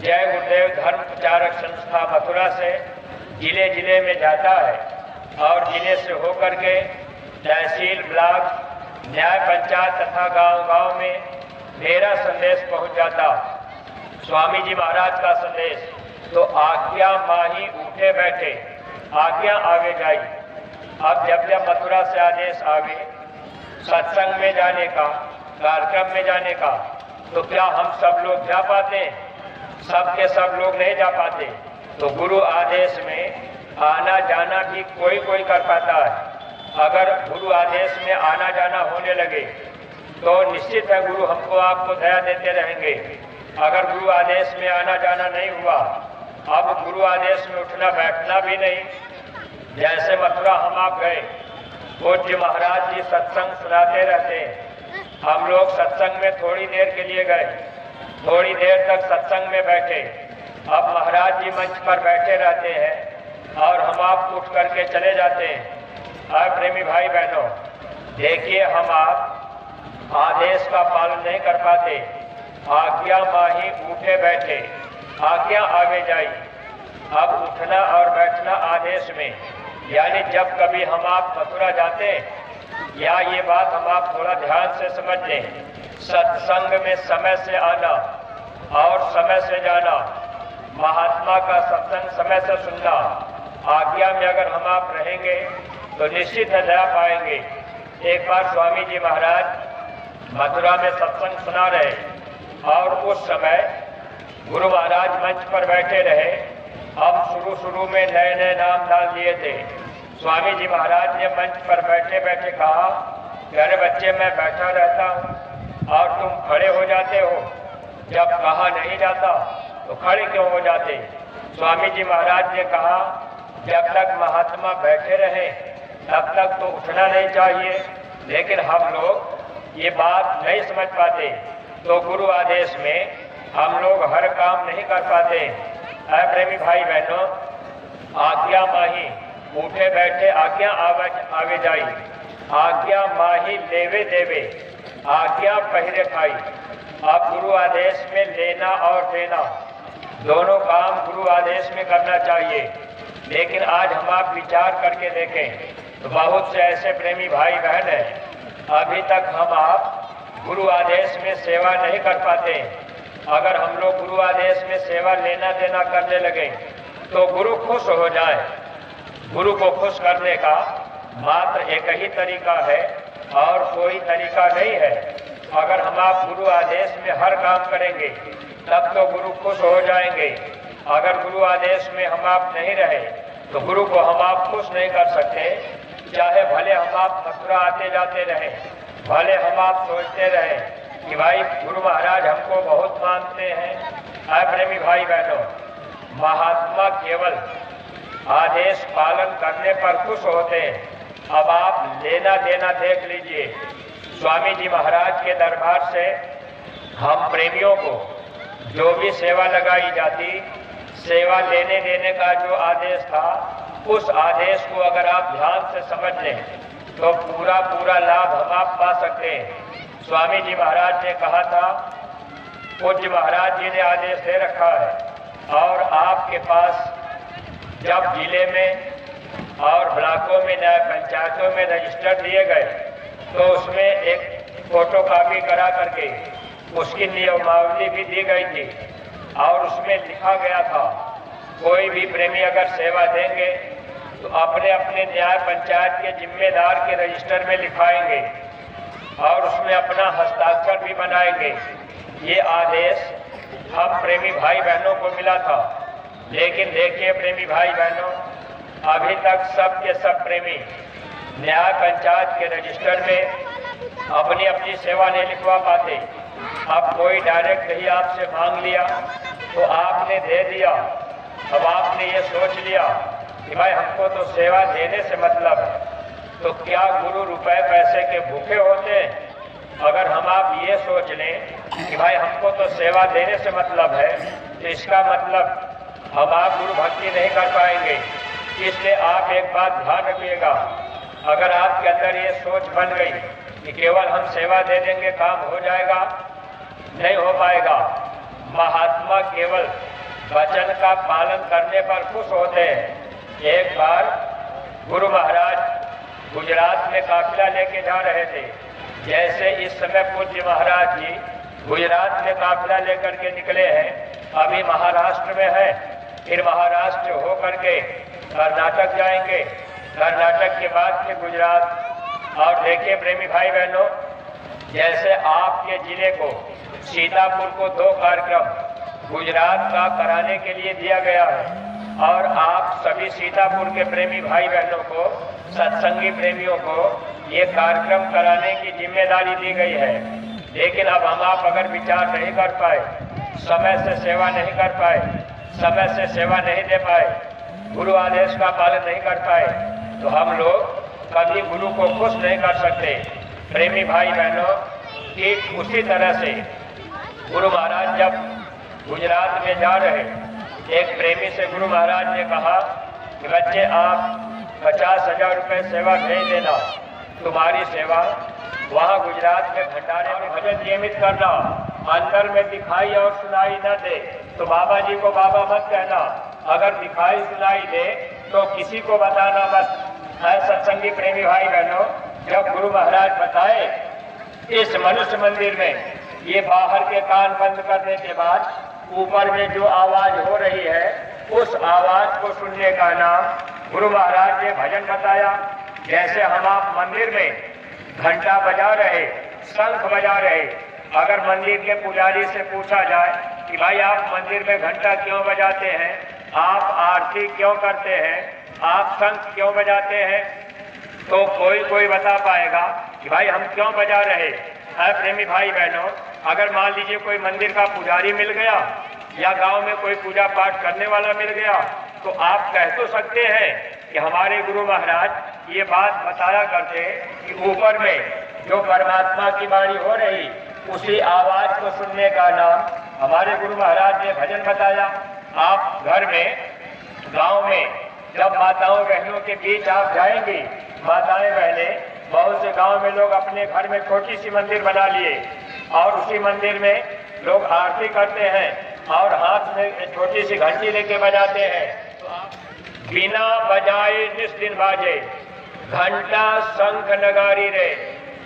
Speaker 1: जय गुरुदेव धर्म प्रचारक संस्था मथुरा से जिले जिले में जाता है और जिले से होकर के तहसील, ब्लॉक, न्याय पंचायत तथा गांव-गांव में मेरा संदेश पहुंच जाता। स्वामी जी महाराज का संदेश तो आज्ञा माही उठे बैठे, आज्ञा आगे जाई। अब जब जब मथुरा से आदेश आवे सत्संग में जाने का, कार्यक्रम में जाने का, तो क्या हम सब लोग जा पाते? सब के सब लोग नहीं जा पाते। तो गुरु आदेश में आना जाना भी कोई कर पाता है। अगर गुरु आदेश में आना जाना होने लगे तो निश्चित है गुरु हमको आपको दया देते रहेंगे। अगर गुरु आदेश में आना जाना नहीं हुआ, अब गुरु आदेश में उठना बैठना भी नहीं। जैसे मथुरा हम आप गए, पूज्य महाराज जी सत्संग सुनाते रहते हैं, हम लोग सत्संग में थोड़ी देर के लिए गए, थोड़ी देर तक सत्संग में बैठे। अब महाराज जी मंच पर बैठे रहते हैं और हम आप उठ करके चले जाते हैं। और प्रेमी भाई बहनों, देखिए हम आप आदेश का पालन नहीं कर पाते। आज्ञा माही उठे बैठे, आज्ञा आगे जाई। अब उठना और बैठना आदेश में, यानी जब कभी हम आप मथुरा जाते हैं, या ये बात हम आप थोड़ा ध्यान से समझ लें, सत्संग में समय से आना और समय से जाना, महात्मा का सत्संग समय से सुनना, आज्ञा में अगर हम आप रहेंगे तो निश्चित है दया पाएंगे। एक बार स्वामी जी महाराज मथुरा में सत्संग सुना रहे और उस समय गुरु महाराज मंच पर बैठे रहे। हम शुरू में नए नए नाम डाल दिए थे। स्वामी जी महाराज ने मंच पर बैठे बैठे कहा, अरे बच्चे मैं बैठा रहता हूँ और तुम खड़े हो जाते हो, जब कहा नहीं जाता तो खड़े क्यों हो जाते? स्वामी जी महाराज ने कहा, जब तक महात्मा बैठे रहे तब तक तो उठना नहीं चाहिए। लेकिन हम लोग ये बात नहीं समझ पाते, तो गुरु आदेश में हम लोग हर काम नहीं कर पाते। ऐ प्रेमी भाई बहनों, आज्ञा माही उठे बैठे आज्ञा आवे जाई, आज्ञा माही लेवे देवे, आज्ञा पहिरे खाई। अब गुरु आदेश में लेना और देना दोनों काम गुरु आदेश में करना चाहिए। लेकिन आज हम आप विचार करके देखें तो बहुत से ऐसे प्रेमी भाई बहन हैं, अभी तक हम आप गुरु आदेश में सेवा नहीं कर पाते। अगर हम लोग गुरु आदेश में सेवा लेना देना करने लगे तो गुरु खुश हो जाए। गुरु को खुश करने का मात्र एक ही तरीका है और कोई तरीका नहीं है। अगर हम आप गुरु आदेश में हर काम करेंगे तब तो गुरु खुश हो जाएंगे। अगर गुरु आदेश में हम आप नहीं रहे तो गुरु को हम आप खुश नहीं कर सकते। चाहे भले हम आप मथुरा आते जाते रहें, भले हम आप सोचते रहें कि भाई गुरु महाराज हमको बहुत मानते हैं। आए प्रेमी भाई बहनों, महात्मा केवल आदेश पालन करने पर खुश होते हैं। अब आप लेना देना देख लीजिए। स्वामी जी महाराज के दरबार से हम प्रेमियों को जो भी सेवा लगाई जाती, सेवा लेने देने का जो आदेश था, उस आदेश को अगर आप ध्यान से समझ लें तो पूरा पूरा लाभ हम आप पा सकते हैं। स्वामी जी महाराज ने कहा था, पूज्य महाराज जी ने आदेश दे रखा है और आपके पास जब जिले में और ब्लॉकों में न्याय पंचायतों में रजिस्टर दिए गए तो उसमें एक फोटो कॉपी करा करके उसकी नियमावली भी दी गई थी और उसमें लिखा गया था कोई भी प्रेमी अगर सेवा देंगे तो अपने अपने न्याय पंचायत के जिम्मेदार के रजिस्टर में लिखाएंगे और उसमें अपना हस्ताक्षर भी बनाएंगे। ये आदेश हम प्रेमी भाई बहनों को मिला था। लेकिन देखिए प्रेमी भाई बहनों, अभी तक सब के सब प्रेमी न्याय पंचायत के रजिस्टर में अपनी अपनी सेवा नहीं लिखवा पाते। अब कोई डायरेक्ट ही आपसे मांग लिया तो आपने दे दिया। अब आपने ये सोच लिया कि भाई हमको तो सेवा देने से मतलब है, तो क्या गुरु रुपए पैसे के भूखे होते हैं? अगर हम आप ये सोच लें कि भाई हमको तो सेवा देने से मतलब है, तो इसका मतलब हम आप गुरु भक्ति नहीं कर पाएंगे। इसलिए आप एक बात ध्यान रखिएगा, अगर आपके अंदर ये सोच बन गई कि केवल हम सेवा दे देंगे काम हो जाएगा, नहीं हो पाएगा। महात्मा केवल वचन का पालन करने पर खुश होते हैं। एक बार गुरु महाराज गुजरात में काफिला लेके जा रहे थे। जैसे इस समय पूज्य महाराज जी गुजरात में काफिला लेकर के निकले हैं, अभी महाराष्ट्र में है, फिर महाराष्ट्र होकर के कर्नाटक जाएंगे, कर्नाटक के बाद फिर गुजरात। और देखिए प्रेमी भाई बहनों, जैसे आपके जिले को सीतापुर को 2 कार्यक्रम गुजरात का कराने के लिए दिया गया है और आप सभी सीतापुर के प्रेमी भाई बहनों को, सत्संगी प्रेमियों को ये कार्यक्रम कराने की जिम्मेदारी दी गई है। लेकिन अब हम आप अगर विचार नहीं कर पाए, समय से सेवा नहीं कर पाए, समय से सेवा नहीं दे पाए, गुरु आदेश का पालन नहीं कर पाए, तो हम लोग कभी गुरु को खुश नहीं कर सकते। प्रेमी भाई बहनों, ठीक उसी तरह से गुरु महाराज जब गुजरात में जा रहे, एक प्रेमी से गुरु महाराज ने कहा कि बच्चे आप 50,000 रुपये सेवा भेज देना, तुम्हारी सेवा वहाँ गुजरात में भंडारे में भजन नियमित करना, अंदर में दिखाई और सुनाई न दे तो बाबा जी को बाबा मत कहना, अगर दिखाई सुनाई दे तो किसी को बताना मत। है सत्संगी प्रेमी भाई बहनों, जब गुरु महाराज बताए इस मनुष्य मंदिर में ये बाहर के कान बंद करने के बाद ऊपर में जो आवाज हो रही है, उस आवाज को सुनने का नाम गुरु महाराज ने भजन बताया। जैसे हम आप मंदिर में घंटा बजा रहे, शंख बजा रहे, अगर मंदिर के पुजारी से पूछा जाए कि भाई आप मंदिर में घंटा क्यों बजाते हैं, आप आरती क्यों करते हैं, आप शंख क्यों बजाते हैं, तो कोई बता पाएगा कि भाई हम क्यों बजा रहे हैं। प्रेमी भाई बहनों, अगर मान लीजिए कोई मंदिर का पुजारी मिल गया या गांव में कोई पूजा पाठ करने वाला मिल गया, तो आप कह तो सकते हैं कि हमारे गुरु महाराज ये बात बताया करते कि ऊपर में जो परमात्मा की वाणी हो रही उसी आवाज को सुनने का नाम हमारे गुरु महाराज ने भजन बताया। आप घर में, गांव में जब माताओं बहनों के बीच आप जाएंगी, माताएं बहनें, बहुत से गांव में लोग अपने घर में छोटी सी मंदिर बना लिए और उसी मंदिर में लोग आरती करते हैं और हाथ में छोटी सी घंटी लेके बजाते हैं। तो आप बिना बजाए निस्दिन बाजे, घंटा शंख नगारी रे,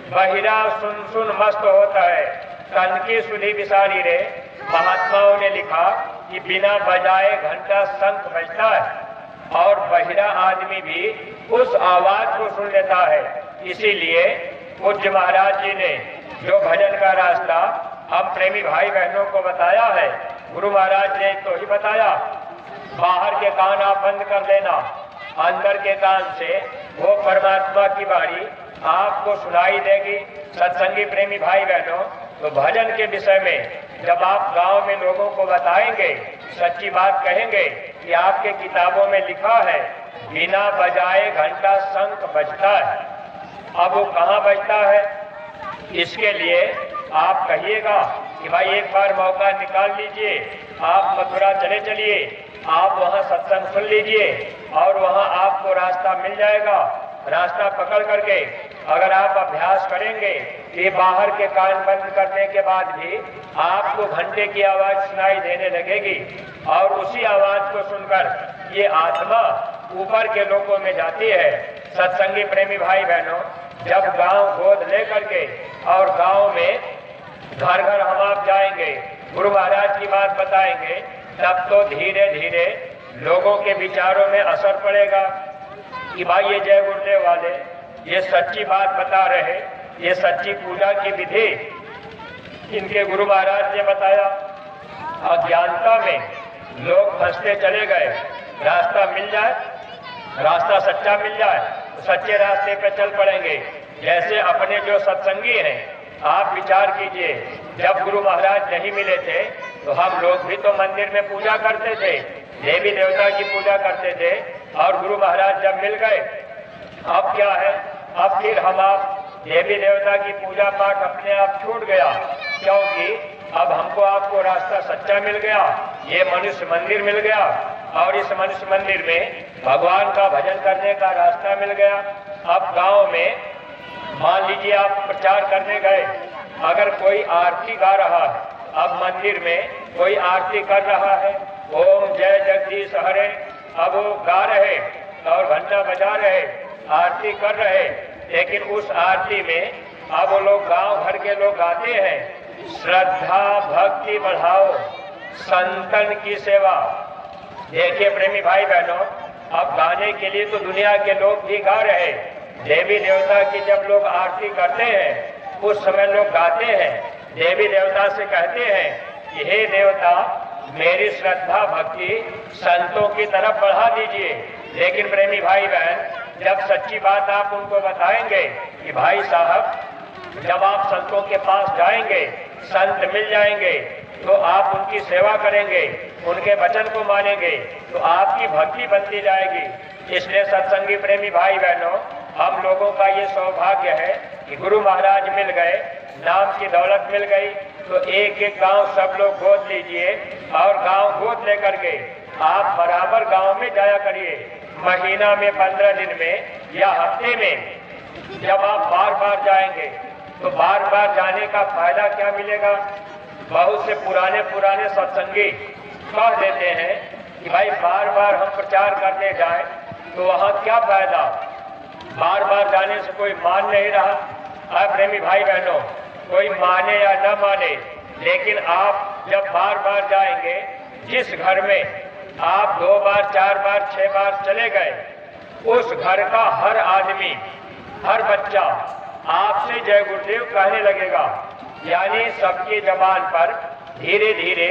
Speaker 1: बहिरा सुन सुन मस्त होता है, कन की सुधी बिसारी रे। महात्माओं ने लिखा कि बिना बजाए घंटा शंख बजता है और बहिरा आदमी भी उस आवाज को सुन लेता है। इसीलिए पूज्य महाराज जी ने जो भजन का रास्ता हम प्रेमी भाई बहनों को बताया है, गुरु महाराज ने तो ही बताया, बाहर के कान आप बंद कर लेना, अंदर के कान से वो परमात्मा की वाणी आपको सुनाई देगी। सत्संगी प्रेमी भाई बहनों, तो भजन के विषय में जब आप गांव में लोगों को बताएंगे, सच्ची बात कहेंगे कि आपके किताबों में लिखा है बिना बजाए घंटा शंख बजता है। अब वो कहाँ बजता है, इसके लिए आप कहिएगा कि भाई एक बार मौका निकाल लीजिए, आप मथुरा चले चलिए, आप वहाँ सत्संग सुन लीजिए और वहाँ आपको रास्ता मिल जाएगा। रास्ता पकड़ करके अगर आप अभ्यास करेंगे, ये बाहर के कान बंद करने के बाद भी आपको घंटे की आवाज सुनाई देने लगेगी और उसी आवाज को सुनकर ये आत्मा ऊपर के लोगों में जाती है। सत्संगी प्रेमी भाई बहनों, जब गांव गोद ले करके और गांव में घर घर हम आप जाएंगे, गुरु महाराज की बात बताएंगे, तब तो धीरे धीरे लोगों के विचारों में असर पड़ेगा कि भाई ये जय गुरुदेव वाले ये सच्ची बात बता रहे, ये सच्ची पूजा की विधि इनके गुरु महाराज ने बताया। अज्ञानता में लोग फंसते चले गए, रास्ता मिल जाए, रास्ता सच्चा मिल जाए तो सच्चे रास्ते पे चल पड़ेंगे। जैसे अपने जो सत्संगी हैं, आप विचार कीजिए, जब गुरु महाराज नहीं मिले थे तो हम लोग भी तो मंदिर में पूजा करते थे, देवी देवता की पूजा करते थे, और गुरु महाराज जब मिल गए अब क्या है, अब फिर हम आप देवी देवता की पूजा पाठ अपने आप छूट गया, क्योंकि अब हमको आपको रास्ता सच्चा मिल गया, ये मनुष्य मंदिर मिल गया और इस मनुष्य मंदिर में भगवान का भजन करने का रास्ता मिल गया। अब गांव में मान लीजिए आप प्रचार करने गए, अगर कोई आरती गा रहा है, अब मंदिर में कोई आरती कर रहा है, ओम जय जगदीश हरे, अब वो गा रहे और घंटा बजा रहे, आरती कर रहे, लेकिन उस आरती में अब वो लोग गांव भर के लोग गाते हैं, श्रद्धा भक्ति बढ़ाओ संतन की सेवा। देखिए प्रेमी भाई बहनों, अब गाने के लिए तो दुनिया के लोग भी गा रहे, देवी देवता की जब लोग आरती करते हैं उस समय लोग गाते हैं, देवी देवता से कहते हैं कि हे देवता मेरी श्रद्धा भक्ति संतों की तरफ बढ़ा दीजिए। लेकिन प्रेमी भाई बहन, जब सच्ची बात आप उनको बताएंगे कि भाई साहब जब आप संतों के पास जाएंगे, संत मिल जाएंगे तो आप उनकी सेवा करेंगे, उनके वचन को मानेंगे तो आपकी भक्ति बनती जाएगी। इसलिए सत्संगी प्रेमी भाई बहनों, हम लोगों का ये सौभाग्य है कि गुरु महाराज मिल गए, नाम की दौलत मिल गई, तो एक एक गांव सब लोग गोद लीजिए और गांव गोद लेकर के आप बराबर गांव में जाया करिए। महीना में 15 दिन में या हफ्ते में जब आप बार बार जाएंगे तो बार बार जाने का फायदा क्या मिलेगा। बहुत से पुराने सत्संगी कह देते हैं कि भाई बार बार हम प्रचार करने जाएं तो वहाँ क्या फायदा, बार बार जाने से कोई मान नहीं रहा। प्रेमी भाई बहनों, कोई माने या न माने, लेकिन आप जब बार बार जाएंगे, जिस घर में आप 2 बार 4 बार 6 बार चले गए, उस घर का हर आदमी, हर बच्चा आपसे जय गुरुदेव कहने लगेगा। यानी सबकी जबान पर धीरे धीरे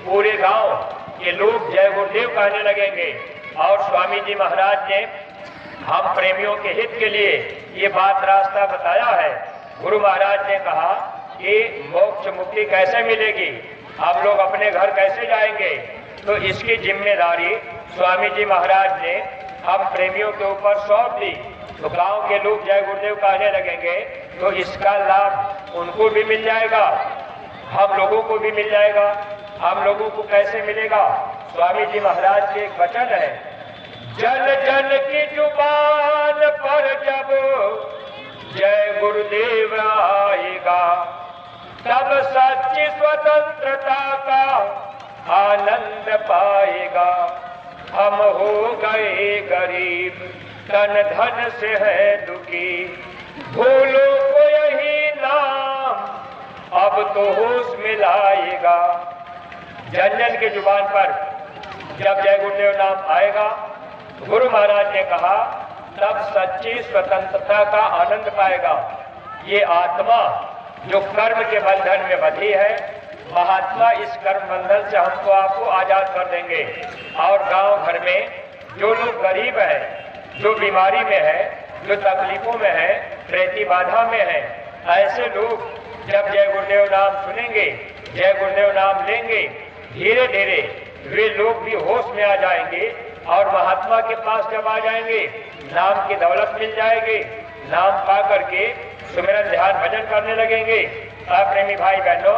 Speaker 1: पूरे गांव के लोग जय गुरुदेव कहने लगेंगे। और स्वामी जी महाराज ने हम प्रेमियों के हित के लिए ये बात रास्ता बताया है। गुरु महाराज ने कहा कि मोक्ष मुक्ति कैसे मिलेगी, आप लोग अपने घर कैसे जाएंगे, तो इसकी जिम्मेदारी स्वामी जी महाराज ने हम प्रेमियों के ऊपर सौंप दी। तो गांव के लोग जय गुरुदेव कहने लगेंगे तो इसका लाभ उनको भी मिल जाएगा, हम लोगों को भी मिल जाएगा। हम लोगों को कैसे मिलेगा? स्वामी जी महाराज के एक वचन है, जन जन की जुबान पर जब जय गुरुदेव आएगा, तब सच्ची स्वतंत्रता का आनंद पाएगा। हम हो गए गरीब, तन धन से है दुखी, भूलो को यही नाम अब तो होश मिलाएगा। जन जन की जुबान पर जब जय गुरुदेव नाम आएगा, गुरु महाराज ने कहा, तब सच्ची स्वतंत्रता का आनंद पाएगा। ये आत्मा जो कर्म के बंधन में बंधी है, महात्मा इस कर्म बंधन से हमको आपको आजाद कर देंगे। और गांव भर में जो लोग गरीब है, जो बीमारी में है, जो तकलीफों में है, प्रेती बाधा में है, ऐसे लोग जब जय गुरुदेव नाम सुनेंगे, जय गुरुदेव नाम लेंगे, धीरे धीरे वे लोग भी होश में आ जाएंगे और महात्मा के पास जब आ जाएंगे, नाम की दौलत मिल जाएगी, नाम पा करके सुमिरन ध्यान भजन करने लगेंगे। प्रेमी भाई बहनों,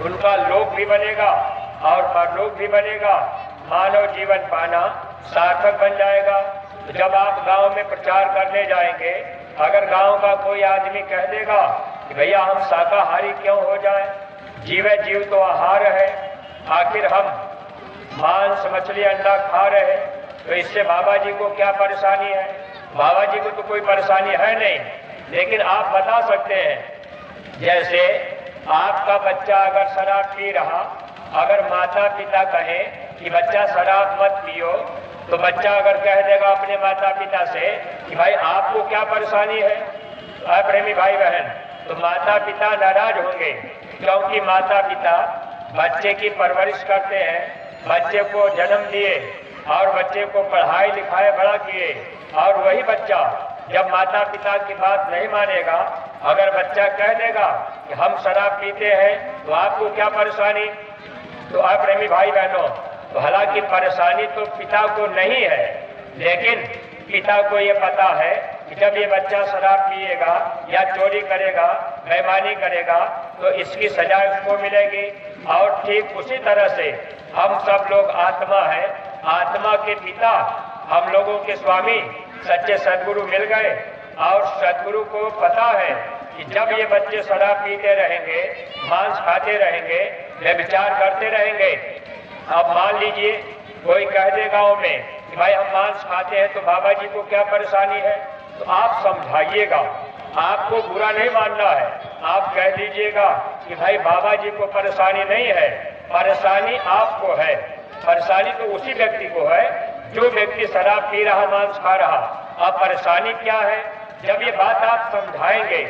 Speaker 1: उनका लोक भी बनेगा और परलोक भी बनेगा। मानव जीवन पाना सार्थक बन जाएगा। जब आप गांव में प्रचार करने जाएंगे, अगर गांव का कोई आदमी कह देगा कि भैया हम शाकाहारी क्यों हो जाए, जीवे जीव तो आहार है, आखिर हम मांस मछली अंडा खा रहे हैं, तो इससे बाबा जी को क्या परेशानी है? बाबा जी को तो कोई परेशानी है नहीं, लेकिन आप बता सकते हैं। जैसे आपका बच्चा अगर शराब पी रहा, अगर माता पिता कहें कि बच्चा शराब मत पियो, तो बच्चा अगर कह देगा अपने माता पिता से कि भाई आपको क्या परेशानी है, प्रेमी भाई बहन, तो माता पिता नाराज होंगे, क्योंकि माता पिता बच्चे की परवरिश करते हैं, बच्चे को जन्म दिए और बच्चे को पढ़ाई लिखाई बड़ा किए, और वही बच्चा जब माता पिता की बात नहीं मानेगा, अगर बच्चा कह देगा कि हम शराब पीते हैं तो आपको क्या परेशानी, तो आप प्रेमी भाई बहनों, तो हालांकि परेशानी तो पिता को नहीं है, लेकिन पिता को ये पता है कि जब ये बच्चा शराब पिएगा या चोरी करेगा, बेईमानी करेगा, तो इसकी सजा उसको मिलेगी। और ठीक उसी तरह से हम सब लोग आत्मा है, आत्मा के पिता हम लोगों के स्वामी सच्चे सदगुरु मिल गए, और सदगुरु को पता है कि जब ये बच्चे शराब पीते रहेंगे, मांस खाते रहेंगे, व्यभिचार करते रहेंगे। अब मान लीजिए कोई कह दे गाँव में कि भाई हम मांस खाते हैं तो बाबा जी को क्या परेशानी है, तो आप समझाइएगा, आपको बुरा नहीं मानना है, आप कह दीजिएगा कि भाई बाबा जी को परेशानी नहीं है, परेशानी आपको है। परेशानी तो उसी व्यक्ति को है जो व्यक्ति शराब पी रहा, मांस खा रहा। अब परेशानी क्या है? जब ये बात आप समझाएंगे,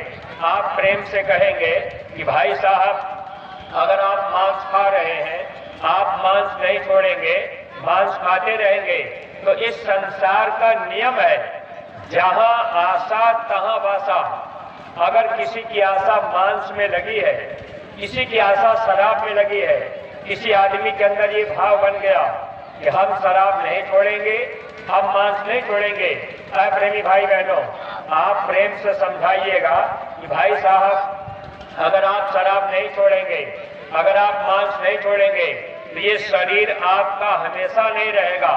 Speaker 1: आप प्रेम से कहेंगे कि भाई साहब अगर आप मांस खा रहे हैं, आप मांस नहीं छोड़ेंगे, मांस खाते रहेंगे, तो इस संसार का नियम है, जहां आशा तहां वासा। अगर किसी की आशा मांस में लगी है, किसी की आशा शराब में लगी है, किसी आदमी के अंदर ये भाव बन गया कि हम शराब नहीं छोड़ेंगे, हम मांस नहीं छोड़ेंगे, प्रेमी भाई बहनों, आप प्रेम से समझाइएगा कि भाई साहब अगर आप शराब नहीं छोड़ेंगे, अगर आप मांस नहीं छोड़ेंगे, तो ये शरीर आपका हमेशा नहीं रहेगा।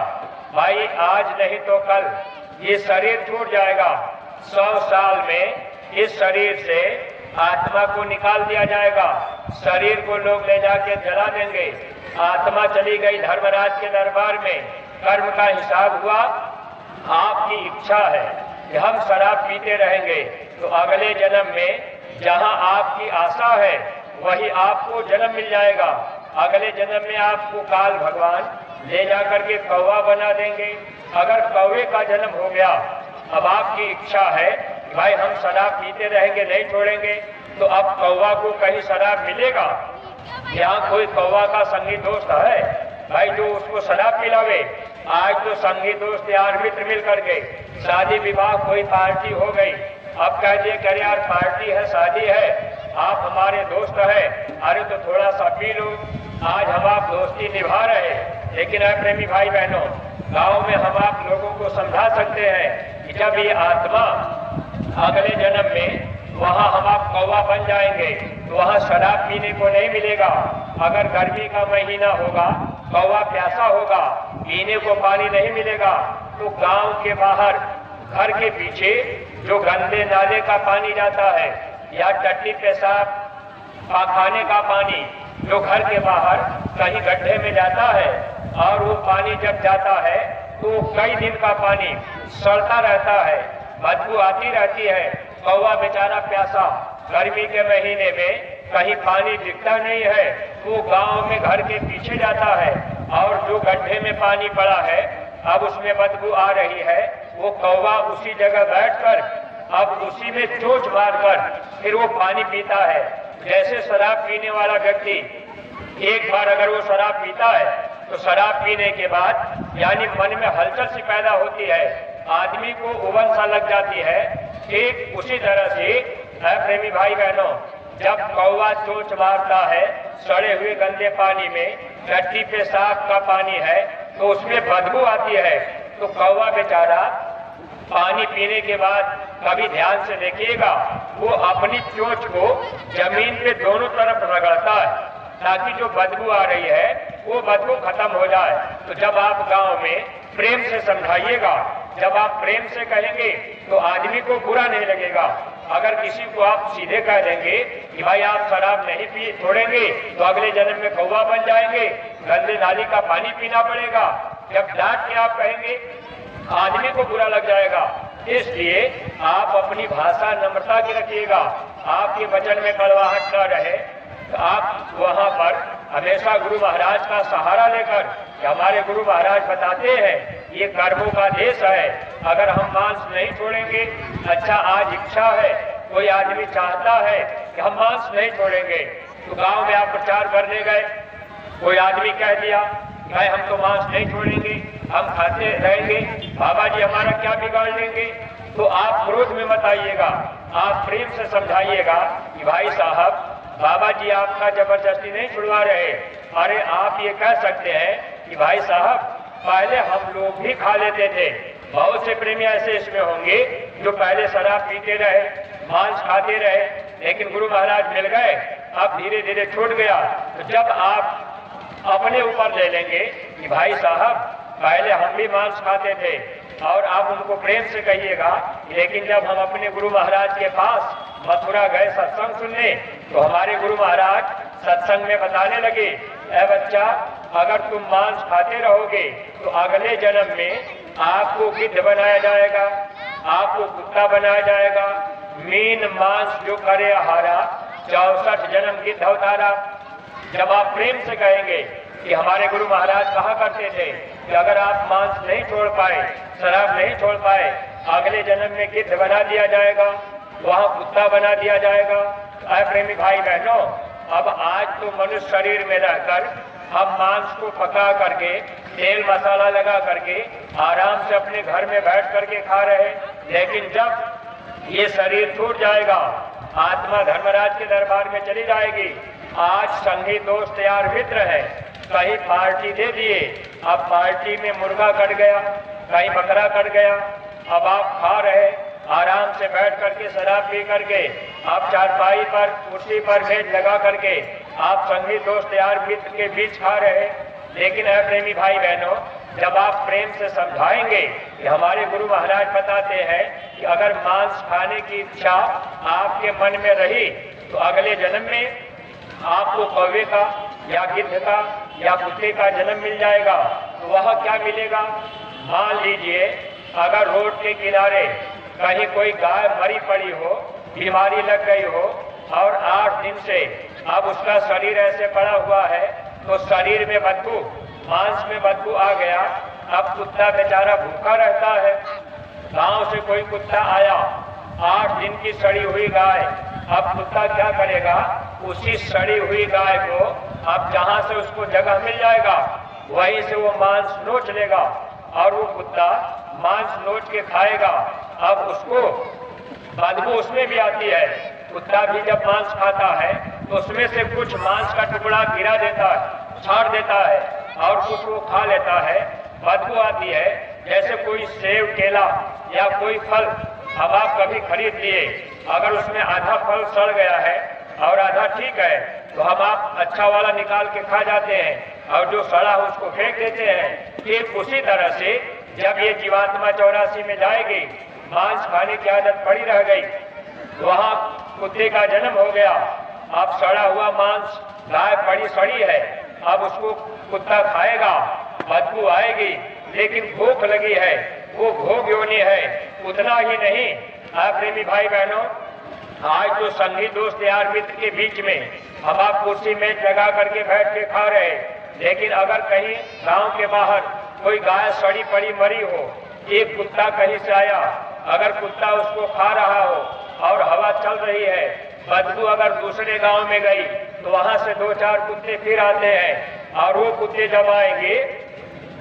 Speaker 1: भाई आज नहीं तो कल ये शरीर छूट जाएगा। 100 साल में इस शरीर से आत्मा को निकाल दिया जाएगा, शरीर को लोग ले जाके जला देंगे। आत्मा चली गई धर्मराज के दरबार में, कर्म का हिसाब हुआ। आपकी इच्छा है कि हम शराब पीते रहेंगे, तो अगले जन्म में जहां आपकी आशा है वही आपको जन्म मिल जाएगा। अगले जन्म में आपको काल भगवान ले जाकर के कौवा बना देंगे। अगर कौवे का जन्म हो गया, अब आपकी इच्छा है कि भाई हम शराब पीते रहेंगे, नहीं छोड़ेंगे, तो अब कौवा को कहीं शराब मिलेगा? यहाँ कोई कौवा का संगी दोस्त है भाई जो उसको शराब पिलावे? आज तो संगी दोस्त यार मित्र मिल करके शादी विवाह कोई पार्टी हो गई, अब कह दिए कि यार पार्टी है, शादी है, आप हमारे दोस्त हैं, अरे तो थोड़ा सा पी लो। आज हम आप दोस्ती निभा रहे, लेकिन प्रेमी भाई बहनों, गांव में हम आप लोगों को समझा सकते हैं कि जब ये आत्मा अगले जन्म में वहाँ हम आप कौवा बन जाएंगे तो वहाँ शराब पीने को नहीं मिलेगा। अगर गर्मी का महीना होगा, कौवा प्यासा होगा, पीने को पानी नहीं मिलेगा, तो गांव के बाहर घर के पीछे जो गंदे नाले का पानी जाता है या टट्टी पेशाब पाखाने का पानी जो घर के बाहर कहीं गड्ढे में जाता है, और वो पानी जब जाता है तो कई दिन का पानी सड़ता रहता है, बदबू आती रहती है। कौवा बेचारा प्यासा, गर्मी के महीने में कहीं पानी दिखता नहीं है, वो गांव में घर के पीछे जाता है, और जो गड्ढे में पानी पड़ा है अब उसमें बदबू आ रही है, वो कौवा उसी जगह बैठकर अब उसी में चोंच मारकर फिर वो पानी पीता है। जैसे शराब पीने वाला व्यक्ति एक बार अगर वो शराब पीता है तो शराब पीने के बाद यानी मन में हलचल सी पैदा होती है, आदमी को उबन सा लग जाती है। ठीक उसी तरह से प्रेमी भाई बहनों, जब कौवा चोंच मारता है सड़े हुए गंदे पानी में, टट्टी पेशाब का पानी है तो उसमें बदबू आती है, तो कौवा बेचारा पानी पीने के बाद कभी ध्यान से देखिएगा वो अपनी चोंच को जमीन पे दोनों तरफ रगड़ता है ताकि जो बदबू आ रही है वो बदबू खत्म हो जाए। तो जब आप गांव में प्रेम से समझाइएगा, जब आप प्रेम से कहेंगे तो आदमी को बुरा नहीं लगेगा। अगर किसी को आप सीधे कह देंगे कि भाई आप शराब नहीं पी छोड़ेंगे तो अगले जन्म में कौवा बन जाएंगे, गंदे नाली का पानी पीना पड़ेगा, जब डांट के आप कहेंगे आदमी को बुरा लग जाएगा। इसलिए आप अपनी भाषा नम्रता की रखिएगा, आपके वचन में कड़वाहट न रहे। तो आप वहाँ पर हमेशा गुरु महाराज का सहारा लेकर, हमारे गुरु महाराज बताते हैं ये कर्मों का देश है, अगर हम मांस नहीं छोड़ेंगे, अच्छा आज इच्छा है, कोई आदमी चाहता है कि हम मांस नहीं छोड़ेंगे, तो गांव में आप प्रचार करने गए, कोई आदमी कह दिया भाई हम तो मांस नहीं छोड़ेंगे, हम खाते रहेंगे, बाबा जी हमारा क्या बिगाड़ लेंगे, तो आप क्रोध में मत आइएगा, आप प्रेम से समझाइएगा कि भाई साहब बाबा जी आपका जबरदस्ती नहीं छुड़वा रहे। अरे आप ये कह सकते हैं कि भाई साहब पहले हम लोग भी खा लेते थे, बहुत से प्रेमी ऐसे इसमें होंगे जो पहले शराब पीते रहे, मांस खाते रहे, लेकिन गुरु महाराज मिल गए, अब धीरे धीरे छूट गया। तो जब आप अपने ऊपर ले लेंगे कि भाई साहब पहले हम भी मांस खाते थे, और आप उनको प्रेम से कहिएगा, लेकिन जब हम अपने गुरु महाराज के पास मथुरा गए सत्संग सुनने, तो हमारे गुरु महाराज सत्संग में बताने लगे, ऐ बच्चा अगर तुम मांस खाते रहोगे तो अगले जन्म में आपको गिद्ध बनाया जाएगा, आपको कुत्ता बनाया जाएगा, मीन मांस जो करे आहारा, 64 जन्म गिद्ध अवतारा। जब आप प्रेम से कहेंगे कि हमारे गुरु महाराज कहा करते थे कि अगर आप मांस नहीं छोड़ पाए, शराब नहीं छोड़ पाए, अगले जन्म में गिद्ध बना दिया जाएगा, वहाँ कुत्ता बना दिया जाएगा। प्रेमी भाई बहनों, अब आज तो मनुष्य शरीर में रहकर हम मांस को पका करके तेल मसाला लगा करके आराम से अपने घर में बैठ करके खा रहे, लेकिन जब ये शरीर छूट जाएगा, आत्मा धर्मराज के दरबार में चली जाएगी। आज संगी दोस्त यार मित्र है, कहीं पार्टी दे दिए, अब पार्टी में मुर्गा कट गया, कहीं बकरा कट गया, अब आप खा रहे आराम से बैठ करके शराब पी करके, आप चारपाई पर कुर्सी पर मेज लगा करके आप संगी दोस्त यार मित्र के बीच खा रहे। लेकिन है प्रेमी भाई बहनों, जब आप प्रेम से समझाएंगे कि हमारे गुरु महाराज बताते हैं कि अगर मांस खाने की इच्छा आपके मन में रही तो अगले जन्म में आपको कौवे का या गिद्ध का या कुत्ते का जन्म मिल जाएगा। तो वह क्या मिलेगा? मान लीजिए अगर रोड के किनारे कहीं कोई गाय मरी पड़ी हो, बीमारी लग गई हो, और 8 दिन से अब उसका शरीर ऐसे पड़ा हुआ है तो शरीर में बदबू, मांस में बदबू आ गया, अब कुत्ता बेचारा भूखा रहता है। गांव से कोई कुत्ता आया, 8 दिन की सड़ी हुई गाय, अब कुत्ता क्या करेगा? उसी सड़ी हुई गाय को अब जहां से उसको जगह मिल जाएगा वहीं से वो मांस नोच लेगा, और वो कुत्ता मांस नोच के खाएगा। अब उसको बदबू उसमें भी आती है, कुत्ता भी जब मांस खाता है तो उसमें से कुछ मांस का टुकड़ा गिरा देता है, छाड़ देता है, और कुछ वो खा लेता है, बदबू आती है। जैसे कोई सेब केला या कोई फल अब आप कभी खरीद लिए, अगर उसमें आधा फल सड़ गया है और आधा ठीक है, तो हम आप अच्छा वाला निकाल के खा जाते हैं और जो सड़ा है उसको फेंक देते हैं। ठीक उसी तरह से जब ये जीवात्मा 84 में जाएगी, मांस खाने की आदत पड़ी रह गई, वहाँ कुत्ते का जन्म हो गया। अब सड़ा हुआ मांस, गाय पड़ी सड़ी है, अब उसको कुत्ता खाएगा, बदबू आएगी, लेकिन भूख लगी है, वो भोग योनि है। उतना ही नहीं, प्रेमी भाई बहनों, आज तो संगी दोस्त यार मित्र के बीच में हम आप कुर्सी में लगा करके बैठ के खा रहे, लेकिन अगर कहीं गांव के बाहर कोई गाय सड़ी पड़ी मरी हो, एक कुत्ता कहीं से आया, अगर कुत्ता उसको खा रहा हो और हवा चल रही है, बदबू अगर दूसरे गांव में गई, तो वहां से 2-4 कुत्ते फिर आते हैं और वो कुत्ते जब आएंगे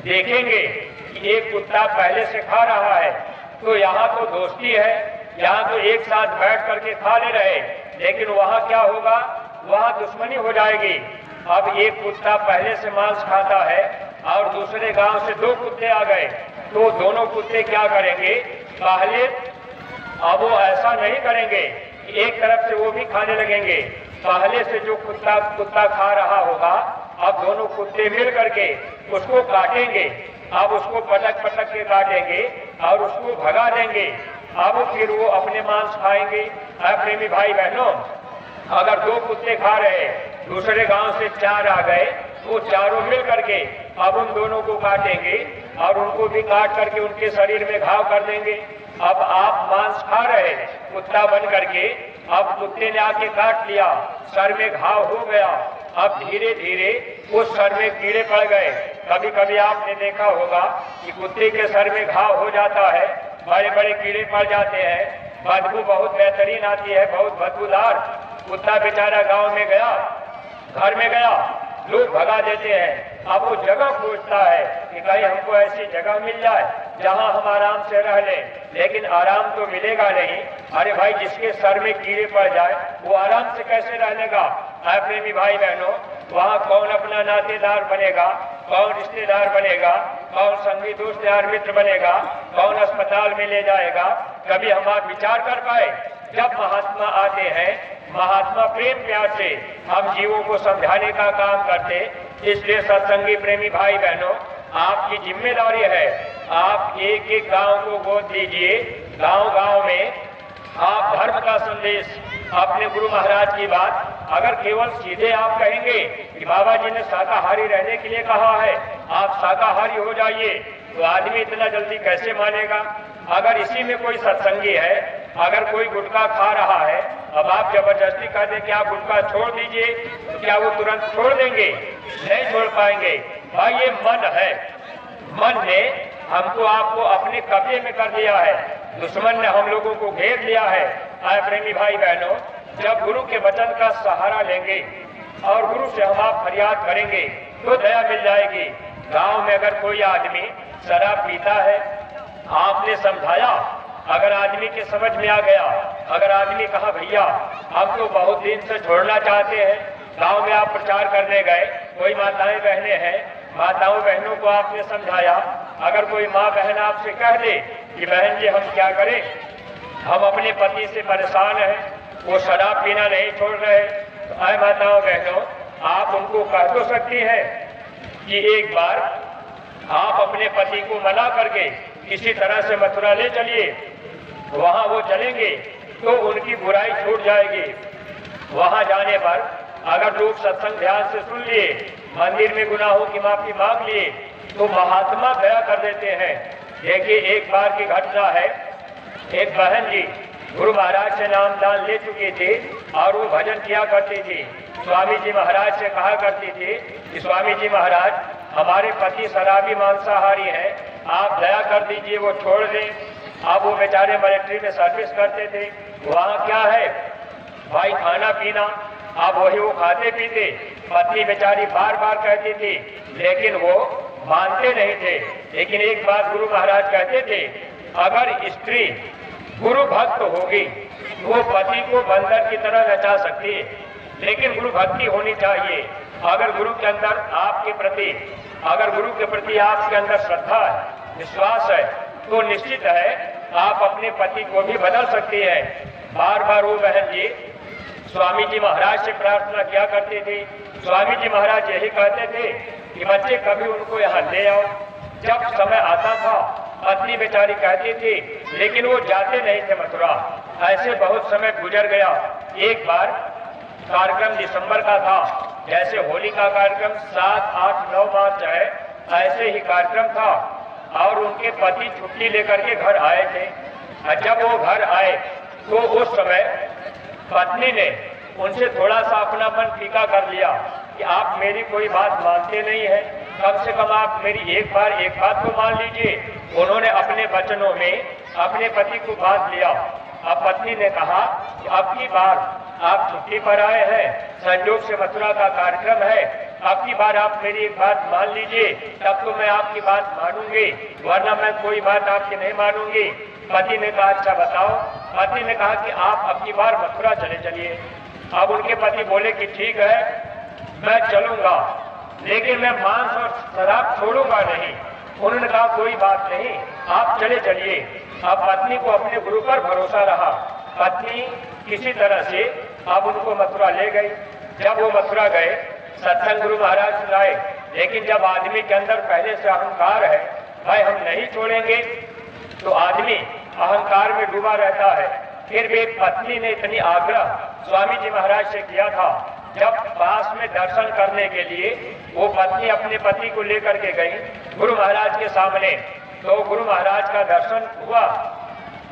Speaker 1: देखेंगे कि एक कुत्ता पहले से खा रहा है, तो यहाँ तो दोस्ती है, यहाँ तो एक साथ बैठ करके खा ले रहे, लेकिन वहाँ क्या होगा, वहाँ दुश्मनी हो जाएगी। अब एक कुत्ता पहले से मांस खाता है और दूसरे गांव से 2 कुत्ते आ गए, तो दोनों कुत्ते क्या करेंगे, पहले अब वो ऐसा नहीं करेंगे, एक तरफ से वो भी खाने लगेंगे। पहले से जो कुत्ता खा रहा होगा, अब दोनों कुत्ते मिल करके उसको काटेंगे, अब उसको पटक पटक के काटेंगे और उसको भगा देंगे। अब फिर वो अपने मांस खाएंगे। प्रेमी भाई बहनों, अगर 2 कुत्ते खा रहे, दूसरे गांव से 4 आ गए, वो चारों मिल करके अब उन दोनों को काटेंगे और उनको भी काट करके उनके शरीर में घाव कर देंगे। अब आप मांस खा रहे कुत्ता बन करके, अब कुत्ते ने आके काट लिया, सर में घाव हो गया, अब धीरे धीरे उस सर में कीड़े पड़ गए। कभी कभी आपने देखा होगा कि कुत्ते के सर में घाव हो जाता है, बड़े बड़े कीड़े पड़ जाते हैं, बदबू बहुत बेहतरीन आती है, बहुत बदबूदार। कुत्ता बेचारा गांव में गया, घर में गया, लोग भगा देते हैं। अब वो जगह खोजता है कि कहीं हमको ऐसी जगह मिल जाए जहां हम आराम से रह लें, लेकिन आराम तो मिलेगा नहीं। अरे भाई, जिसके सर में कीड़े पड़ जाए वो आराम से कैसे रह लेगा? प्रेमी भाई बहनों, वहाँ कौन अपना नातेदार बनेगा, कौन रिश्तेदार बनेगा, कौन संगी दोस्त यार मित्र बनेगा, कौन अस्पताल में ले जाएगा? कभी हम आप विचार कर पाए? जब महात्मा आते हैं, महात्मा प्रेम प्यार से हम जीवों को समझाने का काम करते। इसलिए सत्संगी प्रेमी भाई बहनों, आपकी जिम्मेदारी है, आप एक एक गांव को गोद लीजिए। गांव गांव में आप धर्म का संदेश, अपने गुरु महाराज की बात, अगर केवल सीधे आप कहेंगे कि बाबा जी ने शाकाहारी रहने के लिए कहा है, आप शाकाहारी हो जाइए, तो आदमी इतना जल्दी कैसे मानेगा? अगर इसी में कोई सत्संगी है, अगर कोई गुटखा खा रहा है, अब आप जबरदस्ती कह दें कि आप गुटखा छोड़ दीजिए, तो क्या वो तुरंत छोड़ देंगे? नहीं छोड़ पाएंगे। भाई, ये मन है, मन ने हमको आपको अपने कब्जे में कर दिया है, दुश्मन ने हम लोगों को घेर लिया है। प्रेमी भाई बहनों, जब गुरु के वचन का सहारा लेंगे और गुरु से हम आप फरियाद करेंगे, तो दया मिल जाएगी। गांव में अगर कोई आदमी शराब पीता है, आपने समझाया, अगर आदमी के समझ में आ गया, अगर आदमी कहा भैया हम तो बहुत दिन से छोड़ना चाहते हैं, गांव में आप प्रचार करने गए, कोई माताएं बहनें हैं, माताओं बहनों को आपने समझाया, अगर कोई माँ बहन आपसे कह दे कि बहन जी हम क्या करें, हम अपने पति से परेशान हैं, वो शराब पीना नहीं छोड़ रहे, तो आए माताओं बहनों, आप उनको कह तो सकती हैं कि एक बार आप अपने पति को मना करके किसी तरह से मथुरा ले चलिए, वहां वो चलेंगे तो उनकी बुराई छूट जाएगी। वहां जाने पर अगर लोग सत्संग ध्यान से सुन लिए, मंदिर में गुनाहों की माफी मांग लिए, तो महात्मा दया कर देते हैं। देखिए, एक बार की घटना है, एक बहन जी गुरु महाराज से नाम दान ले चुकी थी और वो भजन किया करती थी। स्वामी जी महाराज से कहा करती थी कि स्वामी जी महाराज, हमारे पति शराबी मांसाहारी हैं, आप दया कर दीजिए, वो छोड़ दें। अब वो बेचारे मिलिट्री में सर्विस करते थे, वहाँ क्या है भाई, खाना पीना, अब वही वो खाते पीते। पत्नी बेचारी बार बार कहती थी, लेकिन वो मानते नहीं थे। लेकिन एक बात गुरु महाराज कहते थे, अगर स्त्री गुरु भक्त होगी तो वो पति को बंदर की तरह नचा सकती है, लेकिन गुरु भक्ति होनी चाहिए। अगर गुरु के अंदर आपके प्रति, अगर गुरु के प्रति आपके अंदर श्रद्धा है, विश्वास है, तो निश्चित है आप अपने पति को भी बदल सकती है। बार बार वो बहन जी स्वामी जी महाराज से प्रार्थना किया करती थी। स्वामी जी महाराज यही कहते थे कि बच्चे कभी उनको यहाँ ले आओ। जब समय आता था पत्नी बेचारी कहती थी, लेकिन वो जाते नहीं थे मथुरा। ऐसे बहुत समय गुजर गया। एक बार कार्यक्रम दिसंबर का था, जैसे होली का कार्यक्रम 7, 8, 9 मार्च है, ऐसे ही कार्यक्रम था और उनके पति छुट्टी लेकर के घर आए थे। और जब वो घर आए तो उस समय पत्नी ने उनसे थोड़ा सा अपना मन फीका कर लिया कि आप मेरी कोई बात मानते नहीं है, कम से कम आप मेरी एक बात तो मान लीजिए। उन्होंने अपने वचनों में अपने पति को बांध लिया। अब पत्नी ने कहा कि अब की बार आप छुट्टी पर आए हैं, संयोग से मथुरा का कार्यक्रम है, अब की बार आप मेरी एक बात मान लीजिए, तब तो मैं आपकी बात मानूंगी, वरना मैं कोई बात आपकी नहीं मानूंगी। पति ने कहा अच्छा बताओ। पति ने कहा कि आप अब की बार मथुरा चले चलिए। अब उनके पति बोले कि ठीक है मैं चलूंगा, लेकिन मैं मांस और शराब छोड़ूंगा नहीं। उन्होंने कहा कोई बात नहीं, आप चले चलिए। अब पत्नी को अपने गुरु पर भरोसा रहा। पत्नी किसी तरह से अब उनको मथुरा ले गई। जब वो मथुरा गए सत्संग गुरु महाराज सुनाए, लेकिन जब आदमी के अंदर पहले से अहंकार है, भाई हम नहीं छोड़ेंगे, तो आदमी अहंकार में डूबा रहता है। फिर भी पत्नी ने इतनी आग्रह स्वामी जी महाराज से किया था। जब पास में दर्शन करने के लिए वो पत्नी अपने पति को लेकर के गई गुरु महाराज के सामने, तो गुरु महाराज का दर्शन हुआ।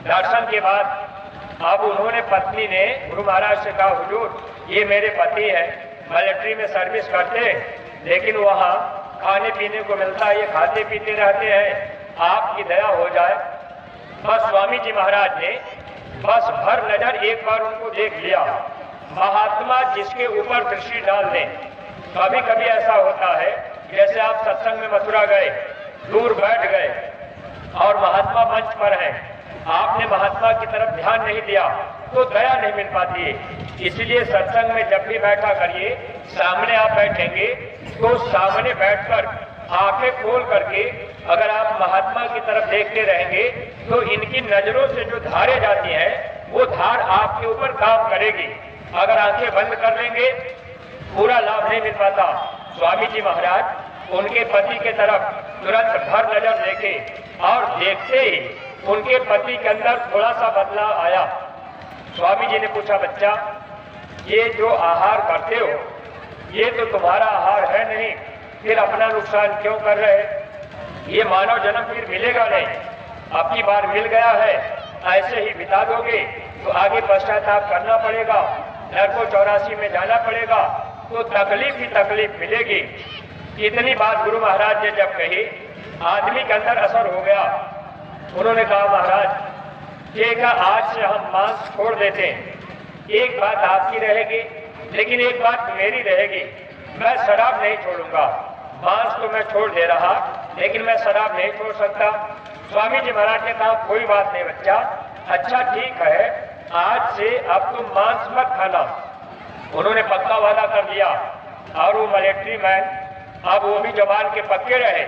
Speaker 1: दर्शन के बाद अब उन्होंने पत्नी ने गुरु महाराज से कहा हुजूर ये मेरे पति है, मिलिट्री में सर्विस करते हैं, लेकिन वहाँ खाने पीने को मिलता है, ये खाते पीते रहते हैं, आपकी दया हो जाए। बस स्वामी जी महाराज ने बस भर नजर एक बार उनको देख लिया। महात्मा जिसके ऊपर दृष्टि डाल दें, कभी कभी ऐसा होता है जैसे आप सत्संग में मथुरा गए, दूर बैठ गए और महात्मा मंच पर हैं, आपने महात्मा की तरफ ध्यान नहीं दिया तो दया नहीं मिल पाती है। इसलिए सत्संग में जब भी बैठा करिए, सामने आप बैठेंगे तो सामने बैठकर आंखें खोल करके अगर आप महात्मा की तरफ देखते रहेंगे तो इनकी नजरों से जो धारें जाती हैं वो धार आपके ऊपर काम करेगी। अगर आंखें बंद कर लेंगे पूरा लाभ नहीं मिल पाता। स्वामी जी महाराज उनके पति के तरफ तुरंत भर नजर देखे और देखते ही उनके पति के अंदर थोड़ा सा बदलाव आया। स्वामी जी ने पूछा बच्चा ये जो आहार करते हो ये तो तुम्हारा आहार है नहीं, फिर अपना नुकसान क्यों कर रहे? ये मानव जन्म फिर मिलेगा नहीं, अब की बार मिल गया है, ऐसे ही बिता दोगे तो आगे पश्चाताप करना पड़ेगा, नरको 84 में जाना पड़ेगा, तो तकलीफ ही तकलीफ मिलेगी। इतनी बात गुरु महाराज ने जब कही आदमी के अंदर असर हो गया। उन्होंने कहा महाराज ये का आज से हम मांस छोड़ देते हैं, एक बात आपकी रहेगी लेकिन एक बात मेरी रहेगी, मैं शराब नहीं छोड़ूंगा। मांस तो मैं छोड़ दे रहा लेकिन मैं शराब नहीं छोड़ सकता। स्वामी जी महाराज ने कहा कोई बात नहीं बच्चा, अच्छा ठीक है आज से अब तुम मांस मत खाना। उन्होंने पक्का वादा कर दिया और वो मिलिट्री मैन अब वो भी जवान के पक्के रहे।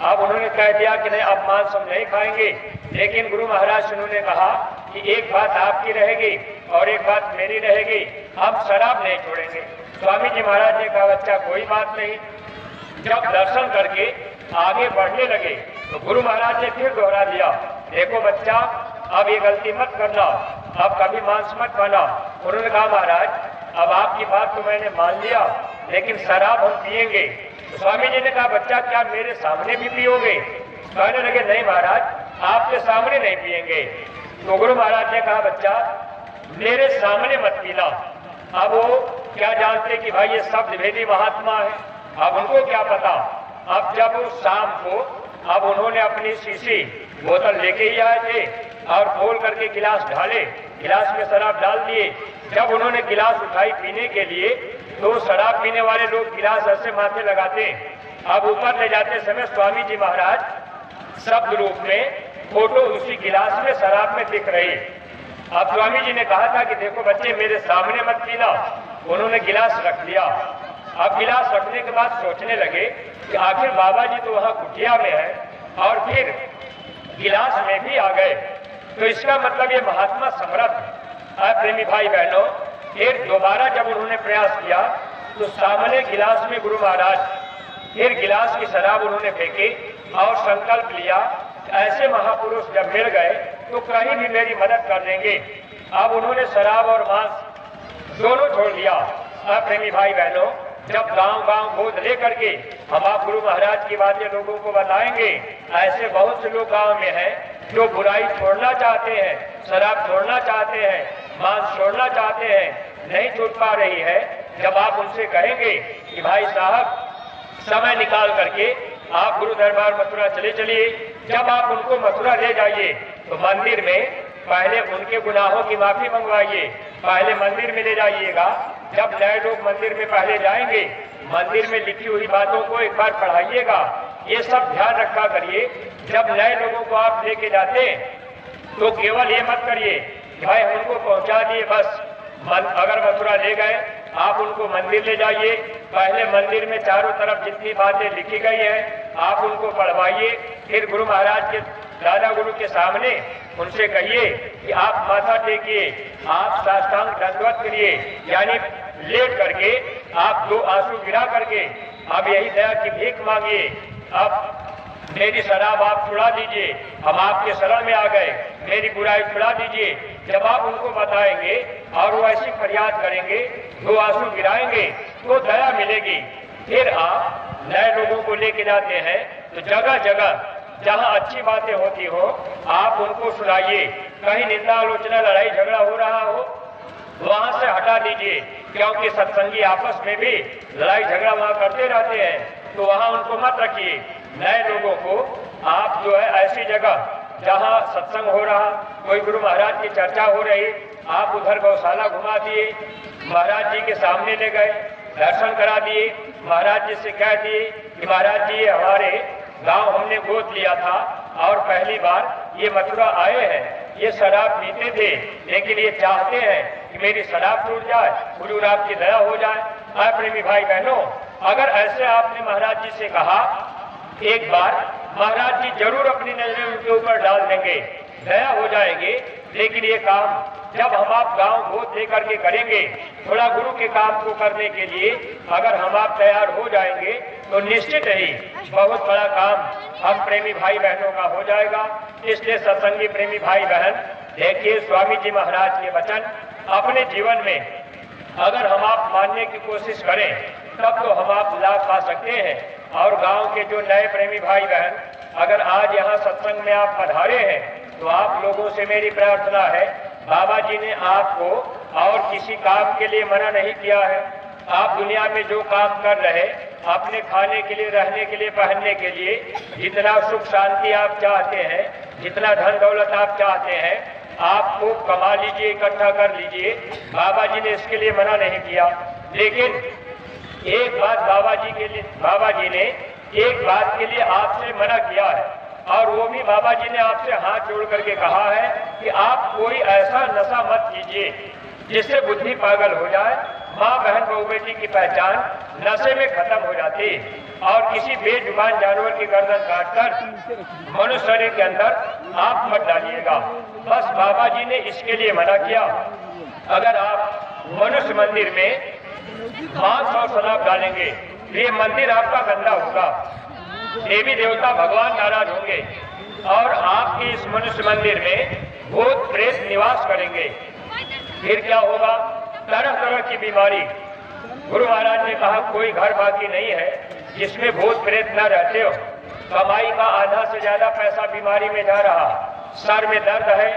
Speaker 1: अब उन्होंने कह दिया कि नहीं अब मांस हम नहीं खाएंगे, लेकिन गुरु महाराज से उन्होंने कहा कि एक बात आपकी रहेगी और एक बात मेरी रहेगी, हम शराब नहीं छोड़ेंगे। स्वामी जी महाराज ने कहा बच्चा कोई बात नहीं। जब दर्शन करके आगे बढ़ने लगे तो गुरु महाराज ने फिर दोहरा दिया देखो बच्चा अब ये गलती मत करना, अब कभी मांस मत खाना। उन्होंने कहा महाराज अब आपकी बात तो मैंने मान लिया लेकिन शराब हम पिएंगे। तो स्वामी जी ने कहा बच्चा क्या मेरे सामने भी पियोगे? कहने लगे नहीं महाराज आपके सामने नहीं पिएंगे। तो गुरु महाराज ने कहा बच्चा मेरे सामने मत पीना। अब वो क्या जानते कि भाई ये शब्द भेदी महात्मा है, अब उनको क्या पता। अब जब शाम को अब उन्होंने अपनी शीशी बोतल लेके ही आए थे और खोल करके गिलास ढाले, गिलास में शराब डाल दिए। जब उन्होंने गिलास उठाई पीने के लिए तो शराब पीने वाले लोग गिलास ऐसे माथे लगाते। अब ऊपर ले जाते समय स्वामी जी महाराज शब्द रूप में फोटो उसी गिलास में शराब में दिख रही। अब स्वामी जी ने कहा था कि देखो बच्चे मेरे सामने मत पीना। उन्होंने गिलास रख दिया। अब गिलास रखने के बाद सोचने लगे कि आखिर बाबा जी तो वहाँ कुटिया में है और फिर गिलास में भी आ गए। तो इसका मतलब ये महात्मा समर्थ। प्रेमी भाई बहनों, फिर दोबारा जब उन्होंने प्रयास किया तो सामने गिलास में गुरु महाराज फिर गिलास की शराब उन्होंने फेंकी और संकल्प लिया, ऐसे महापुरुष जब मिल गए तो कहीं भी मेरी मदद कर देंगे। अब उन्होंने शराब और मांस दोनों छोड़ दिया। प्रेमी भाई बहनों, जब गांव-गांव गोद लेकर के हम आप गुरु महाराज की बातें लोगों को बताएंगे, ऐसे बहुत से लोग गांव में हैं जो बुराई छोड़ना चाहते हैं, शराब छोड़ना चाहते हैं, मांस छोड़ना चाहते हैं, नहीं छूट पा रही है। जब आप उनसे कहेंगे कि भाई साहब समय निकाल करके आप गुरु दरबार मथुरा चले चलिए, जब आप उनको मथुरा ले जाइए तो मंदिर में पहले उनके गुनाहों की माफी मंगवाइए, पहले मंदिर में ले जाइएगा। जब नए लोग मंदिर में पहले जाएंगे, मंदिर में लिखी हुई बातों को एक बार पढ़ाइएगा। ये सब ध्यान रखा करिए। जब नए लोगों को आप लेके जाते तो केवल ये मत करिए कि भाई हम उनको पहुंचा दिए बस। अगर मथुरा ले गए, आप उनको मंदिर ले जाइए, पहले मंदिर में चारों तरफ जितनी बातें लिखी गई हैं आप उनको पढ़वाइए। फिर गुरु महाराज के दादा गुरु के सामने उनसे कहिए कि आप माथा टेकिए, आप साष्टांग दंडवत करिए, यानी लेट करके आप 2 आंसू गिरा करके अब यही दया की भीख मांगिए। अब मेरी शराब आप छुड़ा दीजिए, हम आपके शरण में आ गए, मेरी बुराई छुड़ा दीजिए। जब आप उनको बताएंगे और वो ऐसी फरियाद करेंगे, 2 आंसू गिराएंगे तो दया मिलेगी। फिर आप नए लोगों को लेके जाते हैं तो जगह जगह जहां अच्छी बातें होती हो आप उनको सुनाइए। कहीं निंदा आलोचना लड़ाई झगड़ा हो रहा हो वहां से हटा दीजिए, क्योंकि सत्संगी आपस में भी लड़ाई झगड़ा वहां करते रहते हैं, तो वहां उनको मत रखिए। नए लोगों को आप जो है ऐसी जगह जहां सत्संग हो रहा, कोई गुरु महाराज की चर्चा हो रही, आप उधर गौशाला घुमा दिए, महाराज जी के सामने ले गए, दर्शन करा दिए, महाराज जी से कह दिए कि महाराज जी ये हमारे गांव हमने गोद लिया था और पहली बार ये मथुरा आए हैं, ये शराब पीते थे लेकिन ये चाहते हैं कि मेरी शराब टूट जाए, हुजूर आपकी दया हो जाए। प्रेमी भाई बहनों, अगर ऐसे आपने महाराज जी से कहा, एक बार महाराज जी जरूर अपनी नजरें उनके ऊपर डाल देंगे, दया हो जाएगी। लेकिन ये काम जब हम आप गांव गोद लेकर के करेंगे, थोड़ा गुरु के काम को करने के लिए अगर हम आप तैयार हो जाएंगे तो निश्चित ही बहुत बड़ा काम हम प्रेमी भाई बहनों का हो जाएगा। इसलिए सत्संगी प्रेमी भाई बहन, देखिए स्वामी जी महाराज के वचन अपने जीवन में अगर हम आप मानने की कोशिश करें तब तो हम आप लाभ पा सकते हैं। और गांव के जो नए प्रेमी भाई बहन अगर आज यहाँ सत्संग में आप पधारे हैं तो आप लोगों से मेरी प्रार्थना है, बाबा जी ने आपको और किसी काम के लिए मना नहीं किया है। आप दुनिया में जो काम कर रहे, अपने खाने के लिए, रहने के लिए, पहनने के लिए, जितना सुख शांति आप चाहते हैं, जितना धन दौलत आप चाहते हैं, आप खूब कमा लीजिए, इकट्ठा कर लीजिए, बाबा जी ने इसके लिए मना नहीं किया। लेकिन एक बात बाबा जी ने एक बात के लिए आपसे मना किया है, और वो भी बाबा जी ने आपसे हाथ जोड़ करके कहा है कि आप कोई ऐसा नशा मत कीजिए जिससे बुद्धि पागल हो जाए। माँ बहन बहू बेटी की पहचान नशे में खत्म हो जाती है, और किसी बेजुबान जानवर की गर्दन काटकर मनुष्य शरीर के अंदर आप मत डालिएगा। बस बाबा जी ने इसके लिए मना किया। अगर आप मनुष्य मंदिर में मांस और शराब डालेंगे तो ये मंदिर आपका गंदा होगा, देवी देवता भगवान नाराज होंगे, और आपके इस मनुष्य मंदिर में भूत प्रेत निवास करेंगे। फिर क्या होगा? तरह तरह की बीमारी। गुरु महाराज ने कहा कोई घर बाकी नहीं है जिसमें भूत प्रेत न रहते हो। कमाई का आधा से ज्यादा पैसा बीमारी में जा रहा। सर में दर्द है,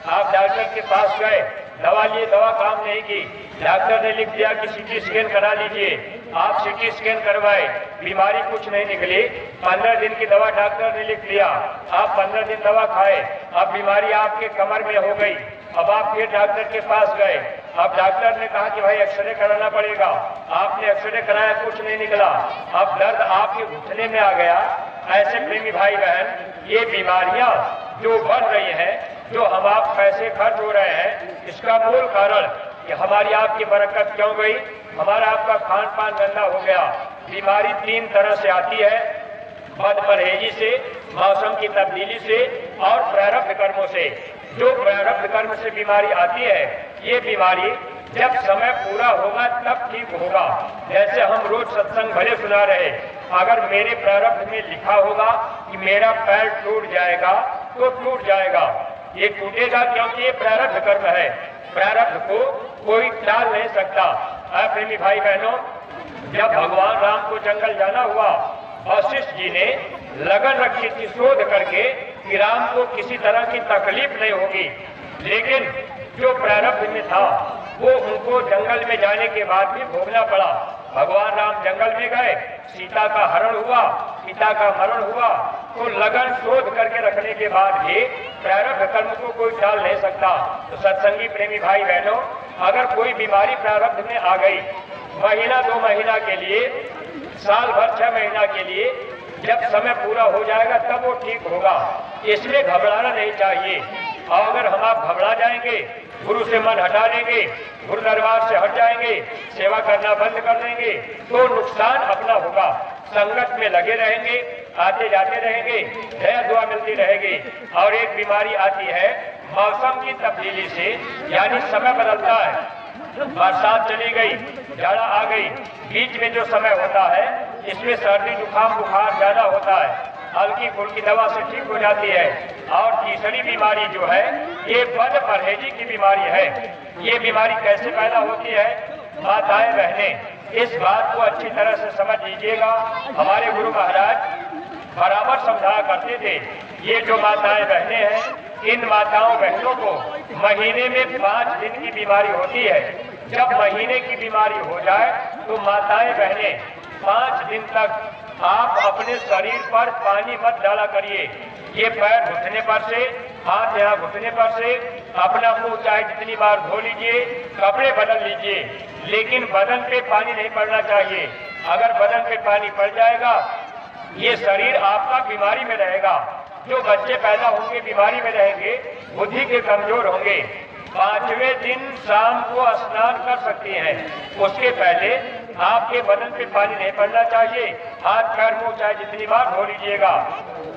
Speaker 1: आप डॉक्टर के पास गए, दवा लिए, दवा काम नहीं की, डॉक्टर ने लिख दिया कि सीटी स्कैन करा लीजिए, आप सीटी स्कैन करवाए, बीमारी कुछ नहीं निकली। 15 दिन की दवा डॉक्टर ने लिख दिया, आप 15 दिन दवा खाए, अब बीमारी आपके कमर में हो गई। अब आप फिर डॉक्टर के पास गए, अब डॉक्टर ने कहा कि भाई एक्सरे कराना पड़ेगा, आपने एक्सरे कराया, कुछ नहीं निकला, अब दर्द आपके घुटने में आ गया। ऐसे प्रेमी भाई बहन, ये बीमारियां जो बढ़ रही हैं, जो हम आप पैसे खर्च हो रहे हैं, इसका मूल कारण कि हमारी आपकी बरकत क्यों गई, हमारा आपका खान पान गंदा हो गया। बीमारी 3 तरह से आती है, बद परहेजी से, मौसम की तब्दीली से और प्रारब्ध कर्मों से। जो प्रारब्ध कर्म से बीमारी आती है, ये बीमारी जब समय पूरा होगा तब ठीक होगा। जैसे हम रोज सत्संग भले सुना रहे, अगर मेरे प्रारब्ध में लिखा होगा कि मेरा पैर टूट जाएगा तो टूट जाएगा, ये टूटेगा क्योंकि ये प्रारब्ध कर्म है। प्रारब्ध को कोई टाल नहीं सकता। प्रेमी भाई बहनों, जब भगवान राम को जंगल जाना हुआ, वशिष्ठ जी ने लगन रखी थी शोध करके कि राम को किसी तरह की तकलीफ नहीं होगी, लेकिन जो प्रारब्ध में था वो उनको जंगल में जाने के बाद भी भोगना पड़ा। भगवान राम जंगल में गए, सीता का हरण हुआ, पिता का मरण हुआ, तो लगन शोध करके रखने के बाद भी प्रारब्ध कर्म को कोई टाल नहीं सकता। तो सत्संगी प्रेमी भाई बहनों, अगर कोई बीमारी प्रारब्ध में आ गई, महीना 2 महीना के लिए, साल भर 6 महीना के लिए, जब समय पूरा हो जाएगा तब वो ठीक होगा। इसलिए घबराना नहीं चाहिए। और अगर हम आप घबरा जाएंगे, गुरु से मन हटा लेंगे, गुरु दरबार से हट जाएंगे, सेवा करना बंद कर देंगे, तो नुकसान अपना होगा। संगत में लगे रहेंगे, आते जाते रहेंगे, दया दुआ मिलती रहेगी। और एक बीमारी आती है मौसम की तब्दीली से, यानी समय बदलता है। बरसात चली गई, जाड़ा आ गई, बीच में जो समय होता है इसमें सर्दी जुकाम बुखार ज्यादा होता है, हल्की फुल्की दवा से ठीक हो जाती है। और तीसरी बीमारी जो है ये बद परहेजी की बीमारी है। ये बीमारी कैसे पैदा होती है? माताएं बहनें, इस बात को अच्छी तरह से समझ लीजिएगा। हमारे गुरु महाराज बराबर समझाया करते थे, ये जो माताएं बहनें हैं, इन माताओं बहनों को महीने में 5 दिन की बीमारी होती है। जब महीने की बीमारी हो जाए तो माताएं बहनें 5 दिन तक आप अपने शरीर पर पानी मत डाला करिए। ये पैर घुटने पर से, हाथ यहाँ घुटने पर से, अपना मुंह चाहे जितनी बार धो लीजिए, कपड़े बदल लीजिए, लेकिन बदन पे पानी नहीं पड़ना चाहिए। अगर बदन पे पानी पड़ जाएगा, ये शरीर आपका बीमारी में रहेगा। जो बच्चे पैदा होंगे बीमारी में रहेंगे, बुद्धि के कमजोर होंगे। 5वें दिन शाम को स्नान कर सकती हैं, उसके पहले आपके बदन पे पानी नहीं पड़ना चाहिए। हाथ पैर मुंह चाहे जितनी बार धो लीजिएगा।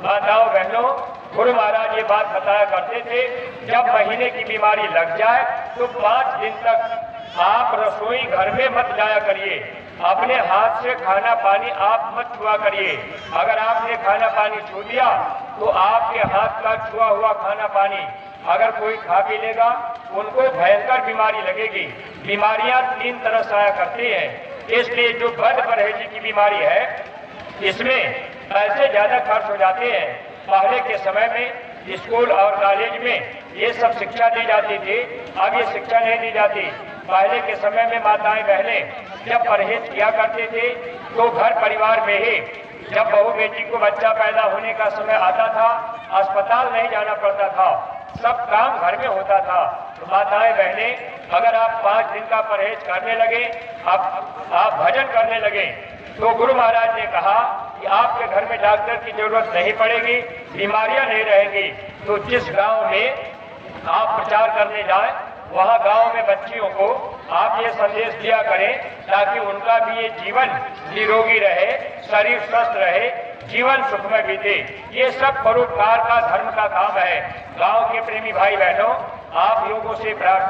Speaker 1: माताओं बहनों, गुरु महाराज ये बात बताया करते थे, जब महीने की बीमारी लग जाए तो 5 दिन तक आप रसोई घर में मत जाया करिए। अपने हाथ से खाना पानी आप मत छुआ करिए। अगर आपने खाना पानी छू दिया तो आपके हाथ का छुआ हुआ खाना पानी अगर कोई खा पी लेगा, उनको भयंकर बीमारी लगेगी। बीमारियां 3 तरह से आया करती हैं, इसलिए जो बद परहेजी की बीमारी है, इसमें पैसे ज्यादा खर्च हो जाते हैं। पहले के समय में स्कूल और कॉलेज में ये सब शिक्षा दी जाती थी, अब ये शिक्षा नहीं दी जाती। पहले के समय में माताएं बहनें जब परहेज किया करते थे तो घर परिवार में ही, जब बहू बेटी को बच्चा पैदा होने का समय आता था, अस्पताल नहीं जाना पड़ता था, सब काम घर में होता था। तो माताएं बहनें, अगर आप 5 दिन का परहेज करने लगे, आप भजन करने लगे, तो गुरु महाराज ने कहा कि आपके घर में डॉक्टर की जरूरत नहीं पड़ेगी, बीमारियां नहीं रहेंगी। तो जिस गांव में आप प्रचार करने जाएं, वहां गांव में बच्चियों को आप ये संदेश दिया करें, ताकि उनका भी ये जीवन निरोगी रहे, शरीर स्वस्थ रहे, जीवन सुख में बीते। ये सब परोपकार का धर्म का काम है। गांव के प्रेमी भाई बहनों, आप लोगों से प्रार्थना